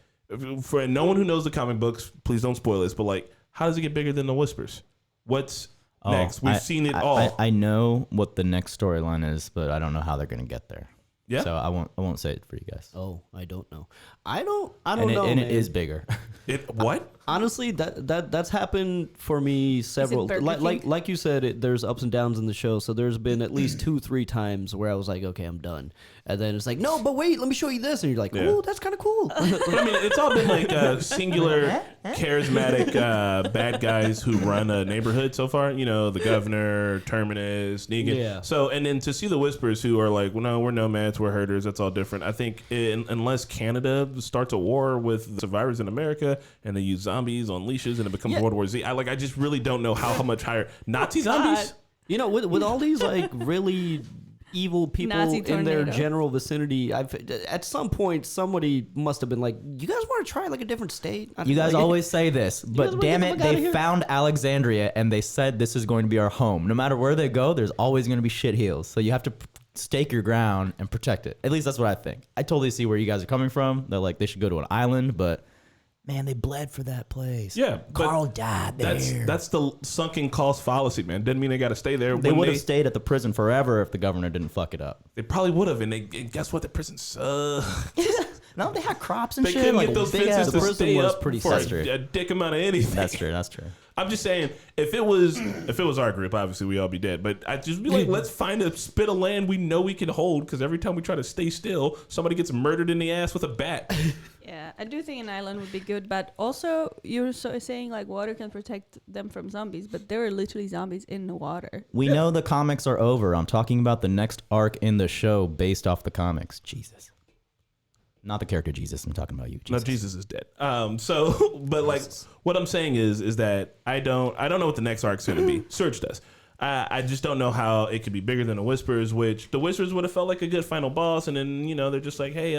for no one who knows the comic books, please don't spoil this, but like, how does it get bigger than the Whispers? What's next? We've seen it all. I know what the next storyline is, but I don't know how they're going to get there. Yeah? So I won't say it for you guys. Oh, I don't know. I don't And know. it man. is bigger. What? Honestly, that's happened for me several. Burger Like you said, there's ups and downs in the show. So there's been at least 2-3 times where I was like, okay, I'm done, and then it's like, no, but wait, let me show you this, and you're like, oh, that's kind of cool. But I mean, it's all been like singular, charismatic bad guys who run a neighborhood so far. You know, the governor, Terminus, Negan. Yeah. So, and then to see the Whispers who are like, well, no, we're nomads, we're herders. That's all different. I think unless Canada starts a war with survivors in America and they use zombies on leashes and it becomes World War Z, I just really don't know how much higher Nazi zombies. You know, with all these like really evil people Nazi in their tornado. general vicinity, at some point somebody must have been like, you guys want to try like a different state? You guys Like, always say this, guys but wanna damn get it, the fuck outta they here? found Alexandria and they said this is going to be our home. No matter where they go, there's always going to be shit heels. So you have to stake your ground and protect it. At least that's what I think. I totally see where you guys are coming from. They're like, they should go to an island, but man, they bled for that place. Yeah, but Carl died there. That's the sunken cost fallacy, man. Doesn't mean they got to stay there. They When would have stayed at the prison forever if the governor didn't fuck it up. They probably would have, and guess what? The prison sucks. No, they had crops and They shit. couldn't Like get those big fences ass. to prison stay was up pretty for safe. a dick amount of anything. That's true. That's true. I'm just saying, if it was our group, obviously we all be dead. But I'd just be like, let's find a spit of land we know we can hold, because every time we try to stay still, somebody gets murdered in the ass with a bat. Yeah, I do think an island would be good, but also you're saying like water can protect them from zombies, but there are literally zombies in the water. We know the comics are over. I'm talking about the next arc in the show based off the comics. Jesus. Not the character Jesus. I'm talking about you. Jesus. No, Jesus is dead. But like, what I'm saying is that I don't know what the next arc's going to be. Surge does. I just don't know how it could be bigger than the Whispers, which the Whispers would have felt like a good final boss, and then they're just like, hey,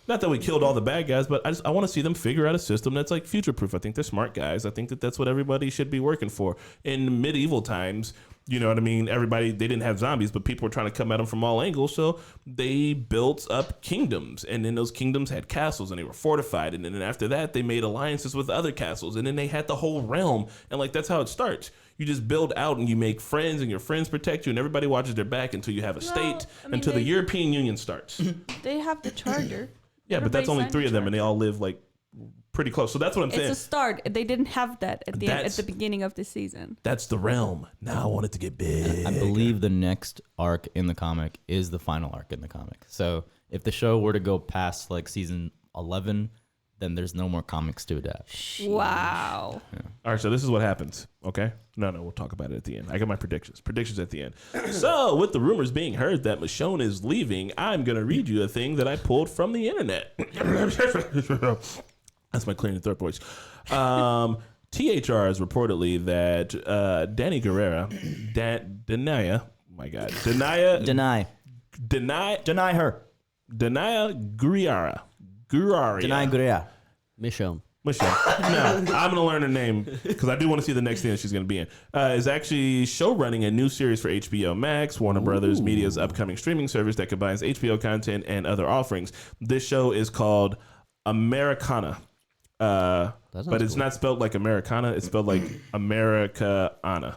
not that we killed all the bad guys, but I want to see them figure out a system that's like future proof. I think they're smart guys. I think that's what everybody should be working for. In medieval times, you know what I mean? They didn't have zombies, but people were trying to come at them from all angles. So they built up kingdoms, and then those kingdoms had castles, and they were fortified. And then after that, they made alliances with other castles, and then they had the whole realm. And like, that's how it starts. You just build out, and you make friends, and your friends protect you, and everybody watches their back until you have a state, until the European Union starts. They have the charter. Yeah, but that's Everybody only signed 3 of them, and charter. they all live like pretty close. So that's what I'm saying. It's a start. They didn't have that at the That's- beginning of the season. That's the realm. Now I want it to get big. I believe the next arc in the comic is the final arc in the comic. So if the show were to go past like season 11, then there's no more comics to adapt. Wow. All right, so this is what happens. Okay, no, we'll talk about it at the end. I got my predictions at the end. So with the rumors being heard that Michonne is leaving, I'm gonna read you a thing that I pulled from the internet. That's my clearing throat voice. THR is reportedly that Danny Guerrera, Denaya, my God, Denaya, Deny her. Denaya Guerrera, Deny Guerrera. Michonne. Michelle. No, I'm going to learn her name because I do want to see the next thing that she's going to be in. Is actually show running a new series for HBO Max, Warner Brothers Media's upcoming streaming service that combines HBO content and other offerings. This show is called Americana. But it's not spelled like Americana. It's spelled like Americana.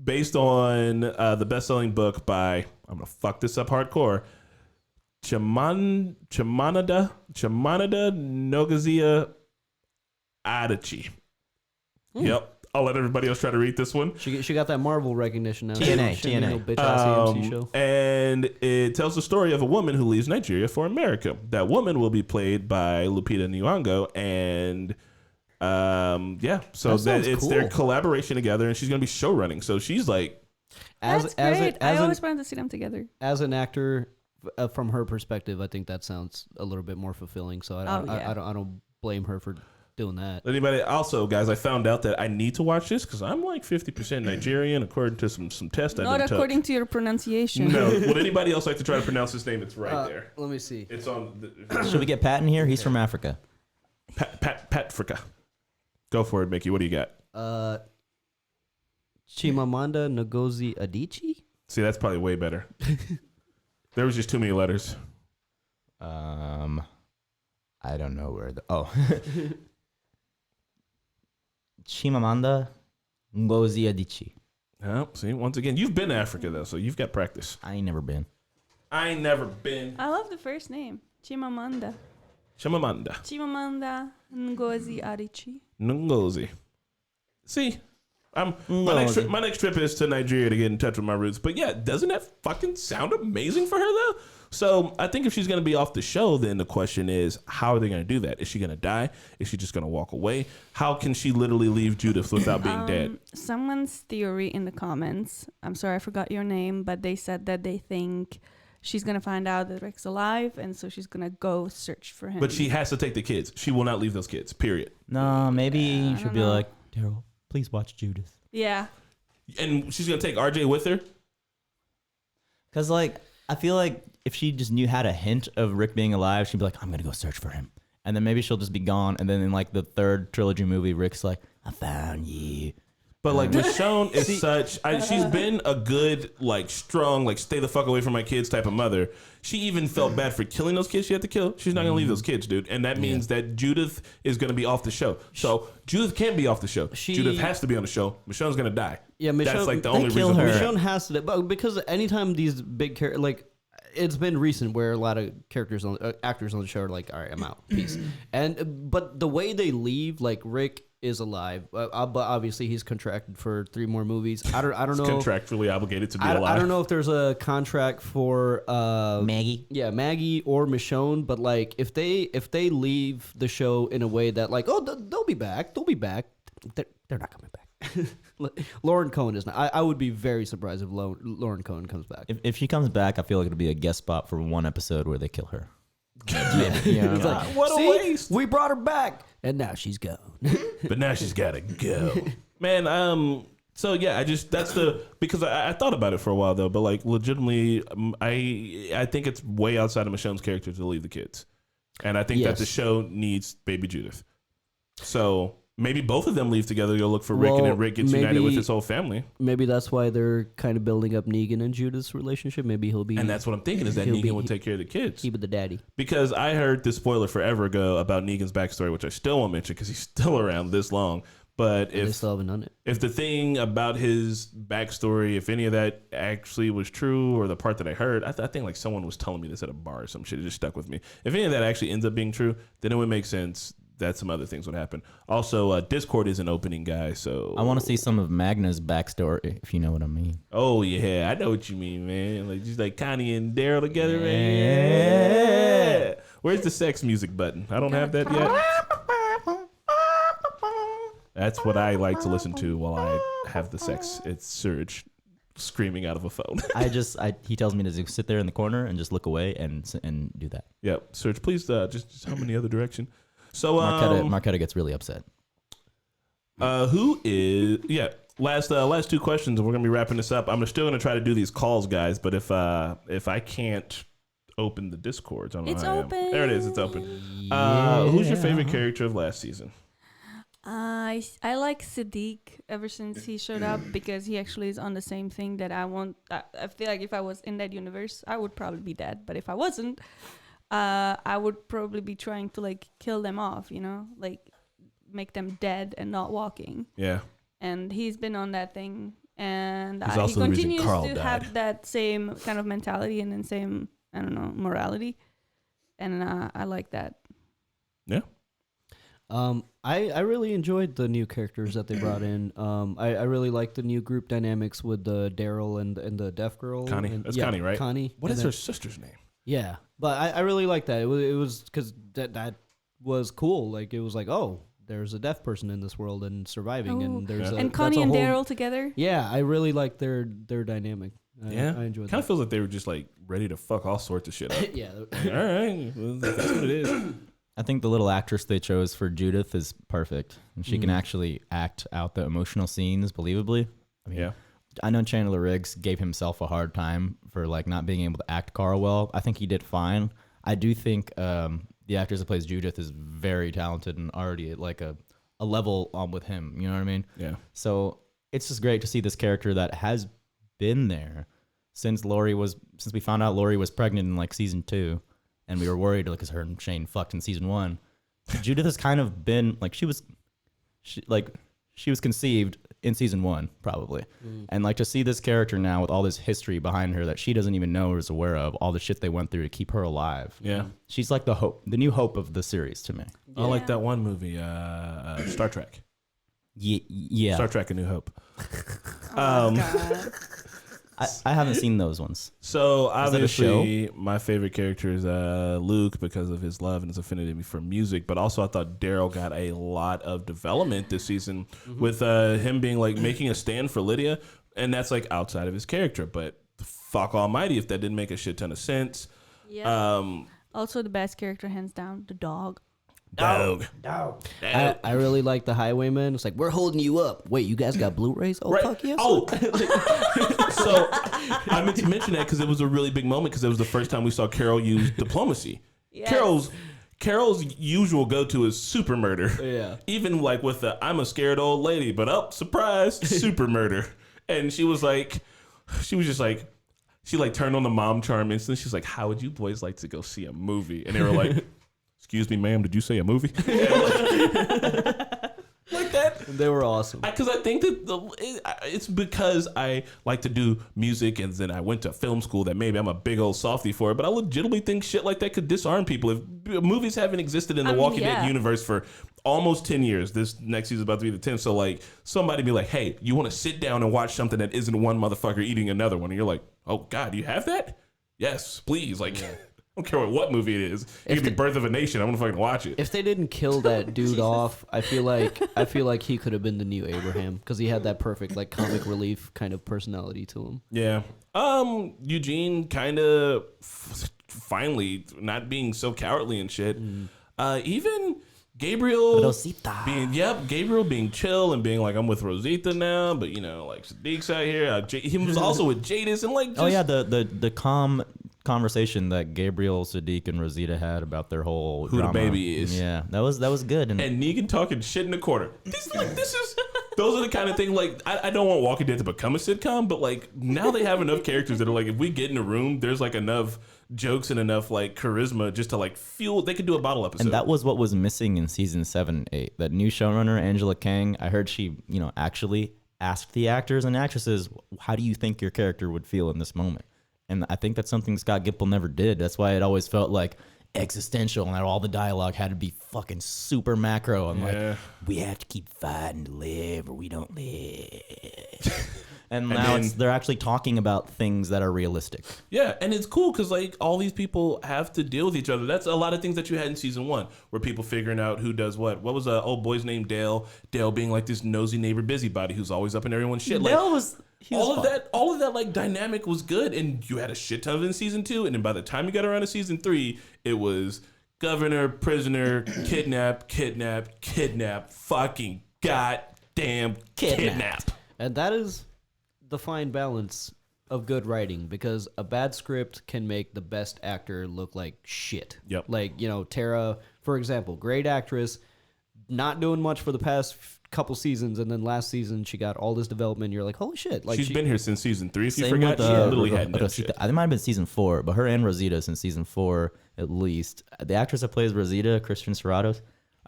Based on the best-selling book by, I'm going to fuck this up hardcore, Chimanada Nogazia Adichie. Yep. I'll let everybody else try to read this one. She got that Marvel recognition now. TNA. She ain't no bitch ass EMC show. And it tells the story of a woman who leaves Nigeria for America. That woman will be played by Lupita Nyong'o, and so That it's sounds their cool. collaboration together, and she's gonna be show running. So she's like, That's great. I an- always wanted to see them together. as an actor, from her perspective, I think that sounds a little bit more fulfilling. So I don't blame her for doing that. anybody. Also, guys, I found out that I need to watch this because I'm like 50% Nigerian, according to some tests I Not did. according to your pronunciation. No. Would anybody else like to try to pronounce his name? It's right there. Let me see. It's on Should we get Pat in here? He's from Africa. Pat Fricka. Go for it, Mickey. What do you got? Chimamanda Ngozi Adichie? See, that's probably way better. There was just too many letters. I don't know where Chimamanda Ngozi Adichie. Oh, see, once again, you've been to Africa though, so you've got practice. I ain't never been. I ain't never been. I love the first name. Chimamanda Ngozi Adichie. Ngozi. See, my next trip is to Nigeria to get in touch with my roots. But yeah, doesn't that fucking sound amazing for her though? So I think if she's gonna be off the show, then the question is, how are they gonna do that? Is she gonna die? Is she just gonna walk away? How can she literally leave Judith without being dead? Someone's theory in the comments, I'm sorry I forgot your name, but they said that they think she's going to find out that Rick's alive, and so she's going to go search for him. But she has to take the kids. She will not leave those kids, period. No, maybe you should don't be know. like, Daryl, please watch Judith. Yeah. And she's gonna take RJ with her? Because, like, I feel like if she just had a hint of Rick being alive, she'd be like, I'm going to go search for him. And then maybe she'll just be gone. And then in, like, the third trilogy movie, Rick's like, I found you. But like Michonne is she's been a good, like, strong, like, stay the fuck away from my kids type of mother. She even felt bad for killing those kids she had to kill. She's not gonna leave those kids, dude. And that means that Judith is gonna be off the show. So Judith can't be off the show. Judith has to be on the show. Michonne's gonna die. Yeah, Michonne, that's like the they only kill reason. her. Michonne has to, but because anytime these big characters, like, it's been recent where a lot of characters actors on the show are like, all right, I'm out, peace. And but the way they leave, like Rick is alive, but obviously he's contracted for 3 more movies. I don't know. Contractually obligated to be alive. I don't know if there's a contract for Maggie. Yeah, Maggie or Michonne, but like if they leave the show in a way that like, oh, they'll be back, they're not coming back. Lauren Cohen is not. I would be very surprised if Lauren Cohen comes back. If she comes back, I feel like it'll be a guest spot for one episode where they kill her. It's like, what a waste. We brought her back, and now she's gone. But now she's gotta go. Man, so yeah, because I thought about it for a while though, but like legitimately, I think it's way outside of Michonne's character to leave the kids. And I think that the show needs baby Judith. So maybe both of them leave together, go look for Rick, and then Rick gets united with his whole family. Maybe that's why they're kind of building up Negan and Judith's relationship. Maybe he'll be... And that's what I'm thinking, is that Negan will take care of the kids. He be the daddy. Because I heard this spoiler forever ago about Negan's backstory, which I still won't mention because he's still around this long. But they still haven't done it. If the thing about his backstory, if any of that actually was true, or the part that I heard, I think like someone was telling me this at a bar or some shit. It just stuck with me. If any of that actually ends up being true, then it would make sense that some other things would happen. Also, Discord is an opening, guy, so... I want to see some of Magna's backstory, if you know what I mean. Oh, yeah, I know what you mean, man. Like, just like Connie and Daryl together, man. Yeah. Where's the sex music button? I don't have that yet. That's what I like to listen to while I have the sex. It's Surge screaming out of a phone. He tells me to sit there in the corner and just look away and do that. Yep, Surge, please just hum in the other direction. So Marquetta gets really upset. Who is last 2 questions and we're gonna be wrapping this up. I'm still gonna try to do these calls, guys, but if I can't open the Discord, I don't know how open. There it is, it's open. Who's your favorite character of last season? I like Siddiq ever since he showed up because he actually is on the same thing that I want. I feel like if I was in that universe, I would probably be dead. But if I wasn't, I would probably be trying to like kill them off, like make them dead and not walking. Yeah. And he's been on that thing, and He's he continues to died. have that same kind of mentality and then same, I don't know, morality. And I like that. Yeah. I really enjoyed the new characters that they brought in. I really like the new group dynamics with the Daryl and the deaf girl. Connie. That's Connie, right? Connie. What is her sister's name? Yeah, but I really like that. It was because that was cool. Like it was like, oh, there's a deaf person in this world and surviving, and there's and Connie and Daryl together. Yeah, I really like their dynamic. I enjoyed that. Kind of feels like they were just like ready to fuck all sorts of shit up. Yeah. All right, well, that's what it is. I think the little actress they chose for Judith is perfect. And she can actually act out the emotional scenes believably. I mean, Yeah. I know Chandler Riggs gave himself a hard time for like not being able to act Carl well. I think he did fine. I do think the actress that plays Judith is very talented and already at like a level with him. You know what I mean? Yeah. So it's just great to see this character that has been there since we found out Lori was pregnant in like season 2. And we were worried because her and Shane fucked in season 1. Judith has kind of been like she was conceived in season 1 probably, and like to see this character now with all this history behind her that she doesn't even know or is aware of, all the shit they went through to keep her alive. Yeah, she's like the new hope of the series to me. I like that one movie, Star Trek. Yeah, Star Trek: A New Hope. God. I haven't seen those ones. So obviously, my favorite character is Luke because of his love and his affinity for music. But also, I thought Daryl got a lot of development this season with him being like making a stand for Lydia, and that's like outside of his character. But fuck Almighty, if that didn't make a shit ton of sense. Yeah. Also, the best character, hands down, the dog. Dog. I really like the Highwayman. It's like, we're holding you up. Wait, you guys got Blu-rays? Oh, Right. fuck yes. Oh, so I meant to mention that because it was a really big moment because it was the first time we saw Carol use diplomacy. Yes. Carol's usual go-to is super murder. Yeah. Even like with the I'm a scared old lady, but surprise, super murder. And she was just like, she like turned on the mom charm instantly. She's like, how would you boys like to go see a movie? And they were like, excuse me, ma'am, did you say a movie? like that. They were awesome. Because I think that it's because I like to do music and then I went to film school that maybe I'm a big old softie for it, but I legitimately think shit like that could disarm people. If movies haven't existed in the Walking Dead universe for almost 10 years, this next season's about to be the 10th, so like somebody be like, hey, you want to sit down and watch something that isn't one motherfucker eating another one, and you're like, oh God, you have that? Yes, please. Like, I don't care what movie it is. It could be Birth of a Nation. I'm gonna fucking watch it. If they didn't kill that dude off, I feel like he could have been the new Abraham because he had that perfect like comic relief kind of personality to him. Yeah. Eugene kind of finally not being so cowardly and shit. Even Gabriel Gabriel being chill and being like, I'm with Rosita now, but you know, like Sadiq's out here. He was also with Jadis and like. The calm conversation that Gabriel, Sadiq, and Rosita had about their whole who drama. the baby is. Yeah, that was good. And Negan talking shit in the corner. Those are the kind of thing, like, I don't want Walking Dead to become a sitcom, but like now they have enough characters that are like, if we get in a room, there's like enough jokes and enough like charisma just to like fuel. They could do a bottle episode. And that was what was missing in season 7 and 8. That new showrunner, Angela Kang, I heard she, actually asked the actors and actresses, how do you think your character would feel in this moment? And I think that's something Scott Gimple never did. That's why it always felt like existential and that all the dialogue had to be fucking super macro. And like, we have to keep fighting to live or we don't live. And now they're actually talking about things that are realistic. Yeah, and it's cool because like all these people have to deal with each other. That's a lot of things that you had in season 1, where people figuring out who does what. What was old boy's name? Dale. Dale being like this nosy neighbor busybody who's always up in everyone's shit. Like, Dale was all of that like dynamic was good, and you had a shit ton of it in season 2, and then by the time you got around to season 3, it was governor, prisoner, kidnap, fucking goddamn kidnap. And that is the fine balance of good writing, because a bad script can make the best actor look like shit. Yep. Like, Tara, for example, great actress, not doing much for the past couple seasons, and then last season she got all this development. You're like, holy shit! Like she's been here since season 3. If you Same forgot, with, she literally hadn't done Rosita. shit. It might have been season 4, but her and Rosita since season 4 at least. The actress that plays Rosita, Christian Serratos,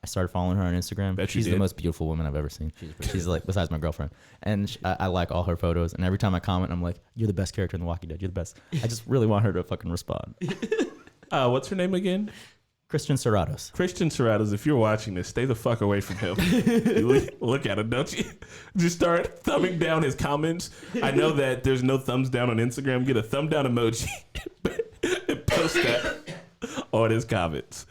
I started following her on Instagram. She's the most beautiful woman I've ever seen. She's like, besides my girlfriend. And I like all her photos. And every time I comment, I'm like, you're the best character in The Walking Dead. You're the best. I just really want her to fucking respond. What's her name again? Christian Serratos. Christian Serratos, if you're watching this, stay the fuck away from him. You look at him, don't you? Just start thumbing down his comments. I know that there's no thumbs down on Instagram. Get a thumb down emoji and post that on his comments.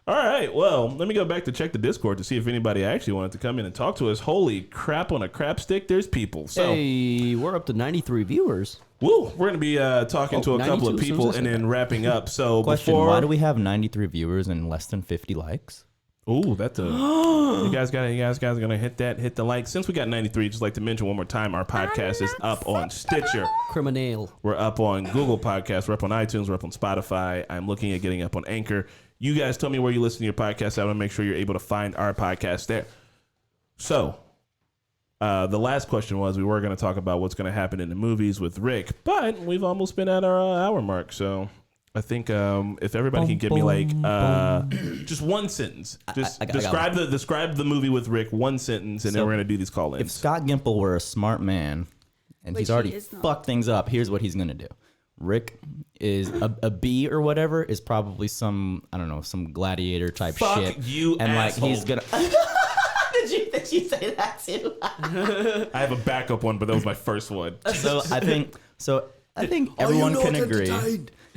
All right, well, let me go back to check the Discord to see if anybody actually wanted to come in and talk to us. Holy crap on a crap stick, there's people. So, hey, we're up to 93 viewers. Woo, we're going to be talking to a couple of people and then wrapping up. So, question, why do we have 93 viewers and less than 50 likes? Ooh, that's a you guys are gonna hit the like. Since we got 93, just like to mention one more time, our podcast is up on Stitcher. Criminal. We're up on Google Podcasts, we're up on iTunes, we're up on Spotify. I'm looking at getting up on Anchor. You guys tell me where you listen to your podcast. I want to make sure you're able to find our podcast there. So, the last question was, we were going to talk about what's going to happen in the movies with Rick, but we've almost been at our hour mark. So, I think if everybody can give me like just one sentence, just describe the movie with Rick, one sentence, and then we're going to do these call-ins. If Scott Gimple were a smart man and he's already fucked things up, here's what he's going to do. Rick is a bee or whatever is probably some, I don't know, some gladiator type shit. Fuck you, and asshole. Like he's gonna. Did you say that too? I have a backup one, but that was my first one. I think everyone can agree.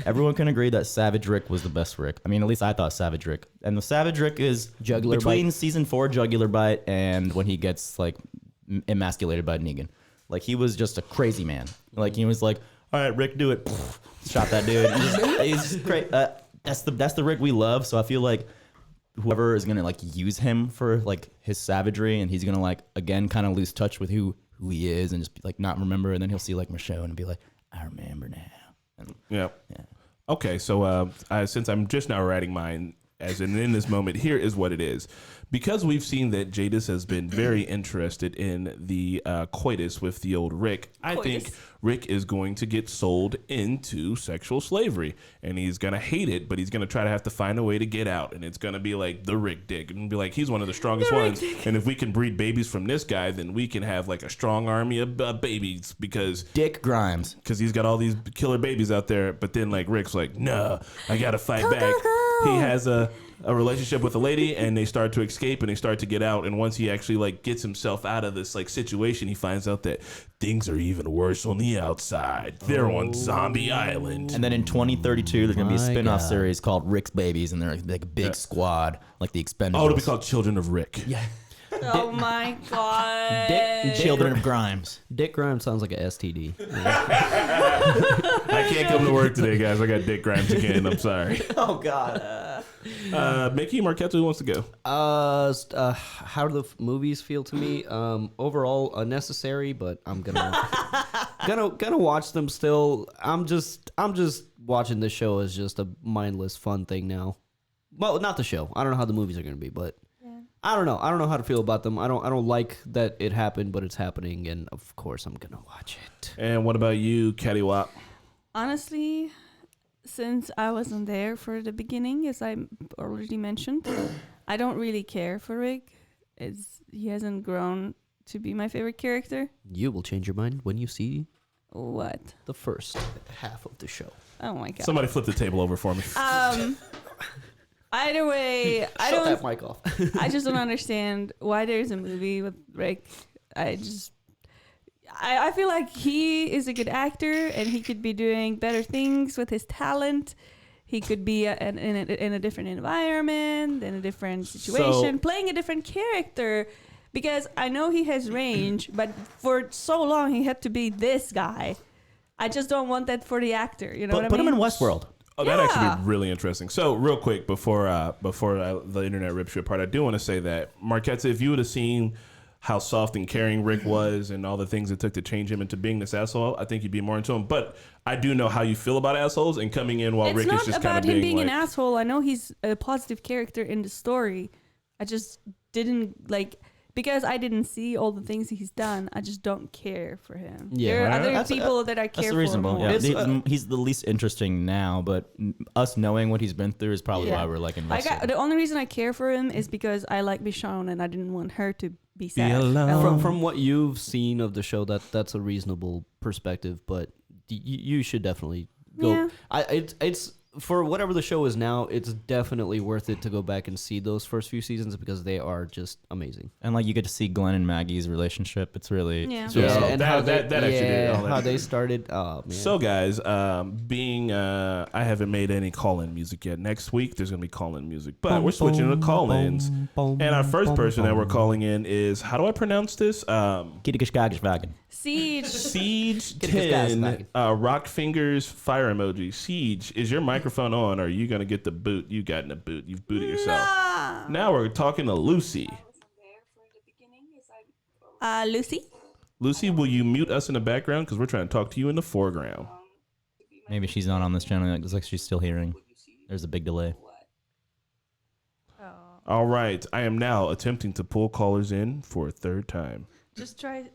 Everyone can agree that Savage Rick was the best Rick. I mean, at least I thought Savage Rick. And the Savage Rick is Jugular between bite. season 4 Jugular Bite and when he gets like emasculated by Negan. Like he was just a crazy man. Like he was like, all right, Rick, do it. Shot that dude. He's just great. That's the Rick we love. So I feel like whoever is gonna like use him for like his savagery, and he's gonna like again kind of lose touch with who he is, and just like not remember, and then he'll see like Michonne and be like, I remember now. And, yeah. Okay, so since I'm just now writing mine, as in this moment, here is what it is. Because we've seen that Jadis has been very interested in the coitus with the old Rick, I think Rick is going to get sold into sexual slavery. And he's going to hate it, but he's going to try to have to find a way to get out. And it's going to be like the Rick dick. And be like, he's one of the strongest ones. And if we can breed babies from this guy, then we can have like a strong army of babies because... Dick Grimes. Because he's got all these killer babies out there. But then like Rick's like, no, I got to fight back. He has a relationship with a lady, and they start to escape and they start to get out. And once he actually like gets himself out of this like situation, he finds out that things are even worse on the outside. They're on Zombie Island. And then in 2032, there's gonna be a spin-off God. series called Rick's Babies, and they're like a big squad, like the Expendables. Oh, it'll be called Children of Rick. Yeah. Oh my god. Children of Grimes. Dick Grimes sounds like a STD. I can't come to work today, guys. I got Dick Grimes again. I'm sorry. Oh God. Mickey Marquette, who wants to go? How do the movies feel to me? Overall unnecessary, but I'm gonna watch them still. I'm just watching this show as just a mindless fun thing now. Well, not the show. I don't know how the movies are gonna be, but I don't know. I don't know how to feel about them. I don't like that it happened, but it's happening, and of course I'm gonna watch it. And what about you, Catty-Wop? Honestly, since I wasn't there for the beginning, as I already mentioned, I don't really care for Rick. He hasn't grown to be my favorite character. You will change your mind when you see What? the first half of the show. Oh my god. Somebody flip the table over for me. Either way, I Shut don't. that mic off. I just don't understand why there's a movie with Rick. I feel like he is a good actor and he could be doing better things with his talent. He could be in a different environment, in a different situation, playing a different character. Because I know he has range, but for so long he had to be this guy. I just don't want that for the actor. You know what I mean? Put him in Westworld. Oh, that'd Yeah. actually be really interesting. So, real quick, before the internet rips you apart, I do want to say that, Marquette, if you would have seen how soft and caring Rick was and all the things it took to change him into being this asshole, I think you'd be more into him. But I do know how you feel about assholes, and coming in while It's Rick is not just kind about of him being being like, an asshole. I know he's a positive character in the story. I just didn't like because I didn't see all the things he's done. I just don't care for him. Yeah. There are other That's- people that I care That's for reasonable. more. Yeah, he's the least interesting now, but us knowing what he's been through is probably why we're like invested. The only reason I care for him is because I like Michonne and I didn't want her to be sad. From what you've seen of the show, that's a reasonable perspective, but you should definitely go. Yeah. It's for whatever the show is now. It's definitely worth it to go back and see those first few seasons because they are just amazing. And like you get to see Glenn and Maggie's relationship. It's really Yeah. Yeah, and that- how that actually did all that. how they started. Oh man. So, guys, I haven't made any call-in music yet. Next week, there's going to be call-in music, but we're switching to call-ins. And our first person that we're calling in is, how do I pronounce this? Kitty-kish-gagish-vaggin. Siege. Siege Get his guys 10, back. rock fingers, fire emoji. Siege, is your microphone on, or are you going to get the boot? You got in the boot. You've booted yourself. Ah. Now we're talking to Lucy. Lucy. Lucy, will you mute us in the background? Because we're trying to talk to you in the foreground. Maybe she's not on this channel. It looks like she's still hearing. There's a big delay. All right. I am now attempting to pull callers in for a third time. Just try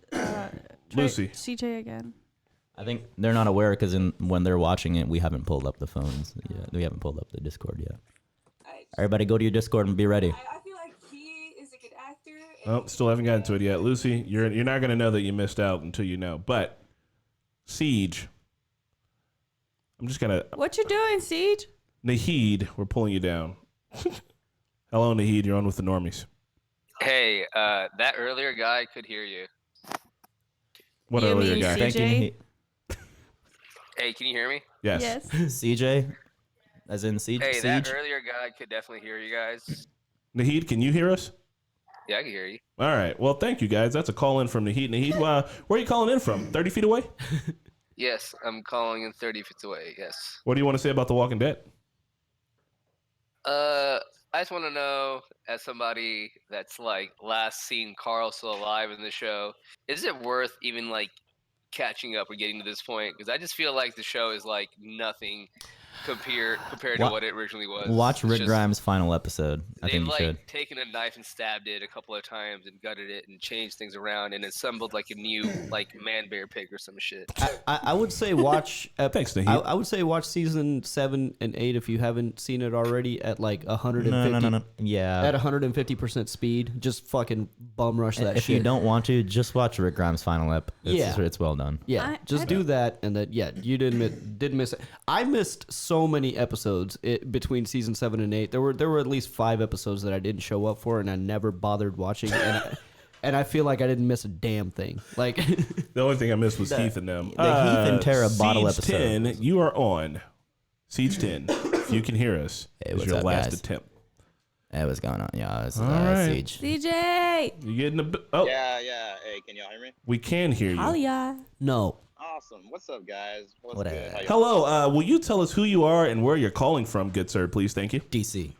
Lucy. CJ again. I think they're not aware because when they're watching it, we haven't pulled up the phones yet. We haven't pulled up the Discord yet. Everybody go to your Discord and be ready. I feel like he is a good actor. Oh, still haven't gotten to it yet. Lucy, you're not going to know that you missed out until you know. But, Siege, I'm just going to... What you doing, Siege? Naheed, we're pulling you down. Hello, Naheed. You're on with the Normies. Hey, that earlier guy could hear you. What You earlier mean guy? CJ? Thank you, Hey, can you hear me? Yes. CJ, as in Siege. Hey, Siege. that earlier guy could definitely hear you guys. Naheed, can you hear us? Yeah, I can hear you. All right. Well, thank you, guys. That's a call in from Naheed. Naheed, where are you calling in from? 30 feet away? Yes, I'm calling in 30 feet away. Yes. What do you want to say about The Walking Dead? I just want to know, as somebody that's like last seen Carl still alive in the show, is it worth even like catching up or getting to this point? Because I just feel like the show is like nothing compared Wa- to what it originally was. Watch It's Rick just- Grimes' final episode. I They've think you like should. taken a knife and stabbed it a couple of times and gutted it and changed things around and assembled like a new like man bear pig or some shit. I would say watch. Thanks, Naheed. I would say watch season 7 and 8 if you haven't seen it already at like 150. No. Yeah. At 150% speed, just fucking bum rush that If shit. you don't want to, just watch Rick Grimes' final ep. It's well done. Yeah, just do that, and then you didn't miss it. I missed so many episodes between season 7 and 8. There were at least 5 episodes that I didn't show up for, and I never bothered watching. And I feel like I didn't miss a damn thing. Like The only thing I missed was Heath and them. the Heath and Tara bottle Siege episode. 10, you are on. Siege 10, if you can hear us, Hey, is what's your up, last guys? attempt. Hey, what's going on? Yeah, this is right. Siege. CJ. You getting oh, Yeah. Hey, can y'all hear me? we can hear you. Halia. no. Awesome. What's up, guys? What's What good? up? How y'all? Hello, will you tell us who you are and where you're calling from, good sir, please? Thank you. DC.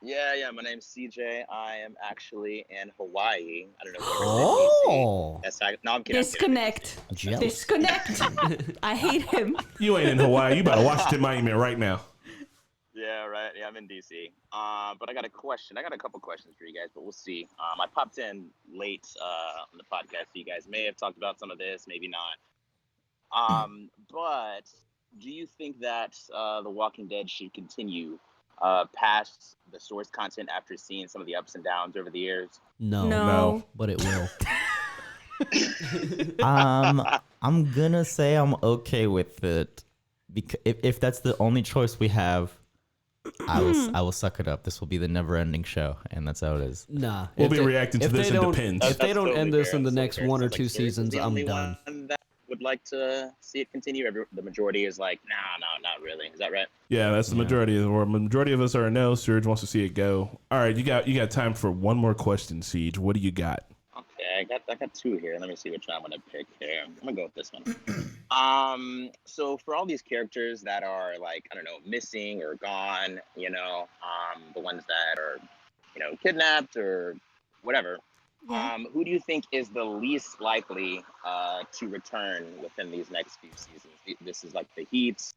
Yeah. My name's CJ. I am actually in Hawaii. I don't know. If you Oh. That's no, I'm kidding. Disconnect. Jealous. Disconnect. I hate him. You ain't in Hawaii. You about to Washington Monument right now. Yeah, right. Yeah, I'm in DC. But I got a question. I got a couple questions for you guys, but we'll see. I popped in late on the podcast, so you guys may have talked about some of this, maybe not. But do you think that The Walking Dead should continue past the source content after seeing some of the ups and downs over the years? No. No. But it will. I'm gonna say I'm okay with it because if that's the only choice we have, I will suck it up. This will be the never-ending show, and that's how it is. Nah. We'll If be they- reacting to if this they in don't- Depends. If they don't That's end totally this in fair. the That's next totally 1 or fair. 2 Sounds like Sirius is seasons, the I'm only done. one that would like to see it continue. The majority is like, no, not really. Is that right? Yeah, that's the majority of us are a no. Surge wants to see it go. All right, you got time for one more question, Siege. What do you got? Okay, I got two here. Let me see which one I'm gonna pick here. I'm gonna go with this one. So for all these characters that are like, I don't know, missing or gone, the ones that are, kidnapped or whatever, Yeah. who do you think is the least likely to return within these next few seasons? This is like the Heats,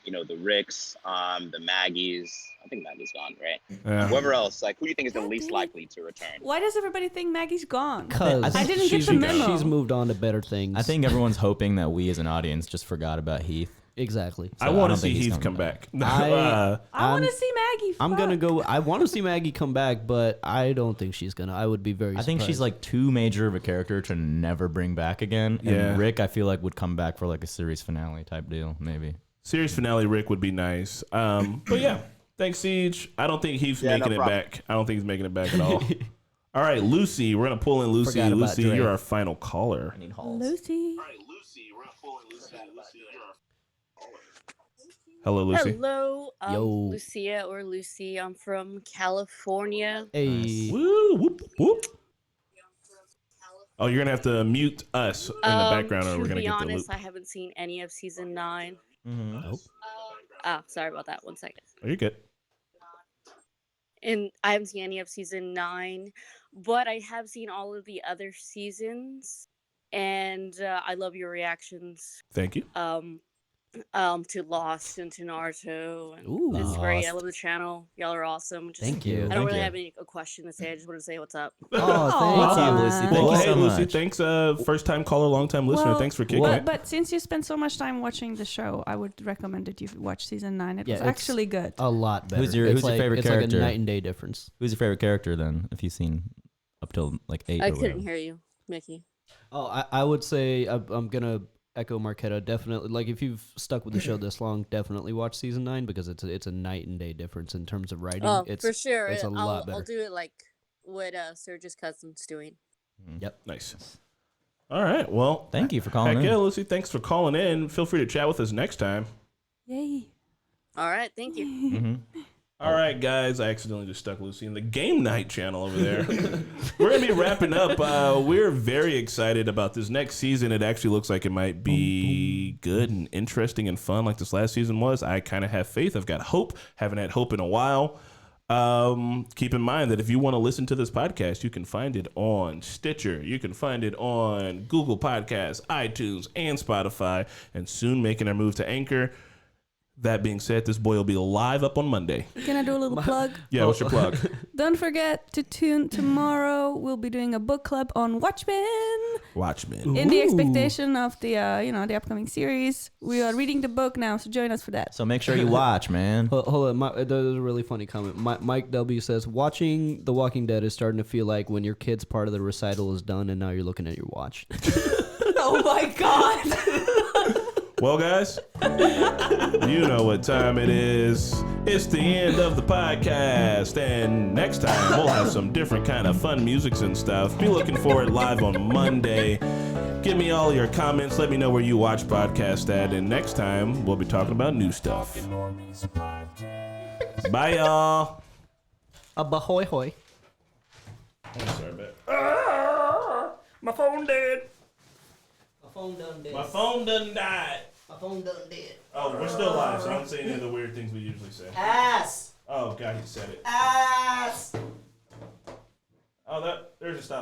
the Ricks, the Maggies. I think Maggie's gone, right? Yeah. Whoever else, like, who do you think is the God least damn it. likely to return? Why does everybody think Maggie's gone? Because I didn't get she's, the memo. she's moved on to better things. I think everyone's hoping that we as an audience just forgot about Heath. exactly. I I want to don't see think he's Heath coming come back. back. I want to I'm- see Maggie. I'm gonna fuck. go. I want to see Maggie come back, but I don't think she's gonna. I would be very. I think she's surprised. like too major of a character to never bring back again. And Yeah. Rick, I feel like would come back for like a series finale type deal, maybe. Series finale Rick would be nice. But yeah, thanks, Siege. I don't think Heath's Yeah, no making it problem. back. I don't think he's making it back at all. All right, Lucy. We're going to pull in Lucy. Forgot about Lucy, Dre. you're our final caller. Lucy. Hello, Lucy. Hello, Yo. Lucia or Lucy. I'm from California. Hey, Woo, whoop, whoop. Oh, you're going to have to mute us in the background or we're going To to be get the honest, loop. I haven't seen any of season 9. Nope. Sorry about that. 1 second. Oh, you're good. And I haven't seen any of season 9, but I have seen all of the other seasons, and I love your reactions. Thank you. To Lost and to Naruto. And Ooh. it's great. I Lost. love the channel. Y'all are awesome. Just, Thank you. I don't Thank really you. have any a question to say. I just want to say what's up. Oh, Aw. thank you. Lucy. Thank Well, you hey, so Lucy, much. thanks. First time caller, long time listener. Well, Thanks for kicking But, it. but since you spent so much time watching the show, I would recommend that you watch season 9. It Yeah, was it's- actually good. A lot better. Who's your It's favorite it's character? like a night and day difference. Who's your favorite character then, if you've seen up till like 8 I or couldn't whatever? hear you, Mickey. Oh, I would say I'm gonna echo Marquetta. Definitely, like if you've stuck with the show this long, definitely watch season 9 because it's a night and day difference in terms of writing. Oh, it's for sure. It's a lot better. I'll do it like what Serge's cousin's doing. Yep. Nice. All right. Well, Thank you for calling heck in. yeah, Lucy. Thanks for calling in. Feel free to chat with us next time. Yay. All right, thank you. Mm-hmm. All right, guys. I accidentally just stuck Lucy in the game night channel over there. We're going to be wrapping up. We're very excited about this next season. It actually looks like it might be good and interesting and fun like this last season was. I kind of have faith. I've got hope. Haven't had hope in a while. Keep in mind that if you want to listen to this podcast, you can find it on Stitcher. You can find it on Google Podcasts, iTunes, and Spotify, and soon making our move to Anchor. That being said, this boy will be live up on Monday. Can I do a little plug? Yeah, what's your plug? Don't forget to tune tomorrow. We'll be doing a book club on Watchmen. Watchmen. In the expectation of the the upcoming series. We are reading the book now, so join us for that. So make sure you watch, man. Hold on, there's a really funny comment. Mike W says, watching The Walking Dead is starting to feel like when your kid's part of the recital is done and now you're looking at your watch. Oh my god. Well, guys, you know what time it is. It's the end of the podcast, and next time we'll have some different kind of fun musics and stuff. Be looking for it live on Monday. Give me all your comments. Let me know where you watch podcast at, and next time we'll be talking about new stuff. Bye, y'all. Ahoy hoy. I'm sorry, but My phone dead. My phone done dead. my phone done died. My phone done dead. Oh, we're still live, so I don't say any of the weird things we usually say. Ass. Oh, God, he said it. Ass. Oh, there's a stop.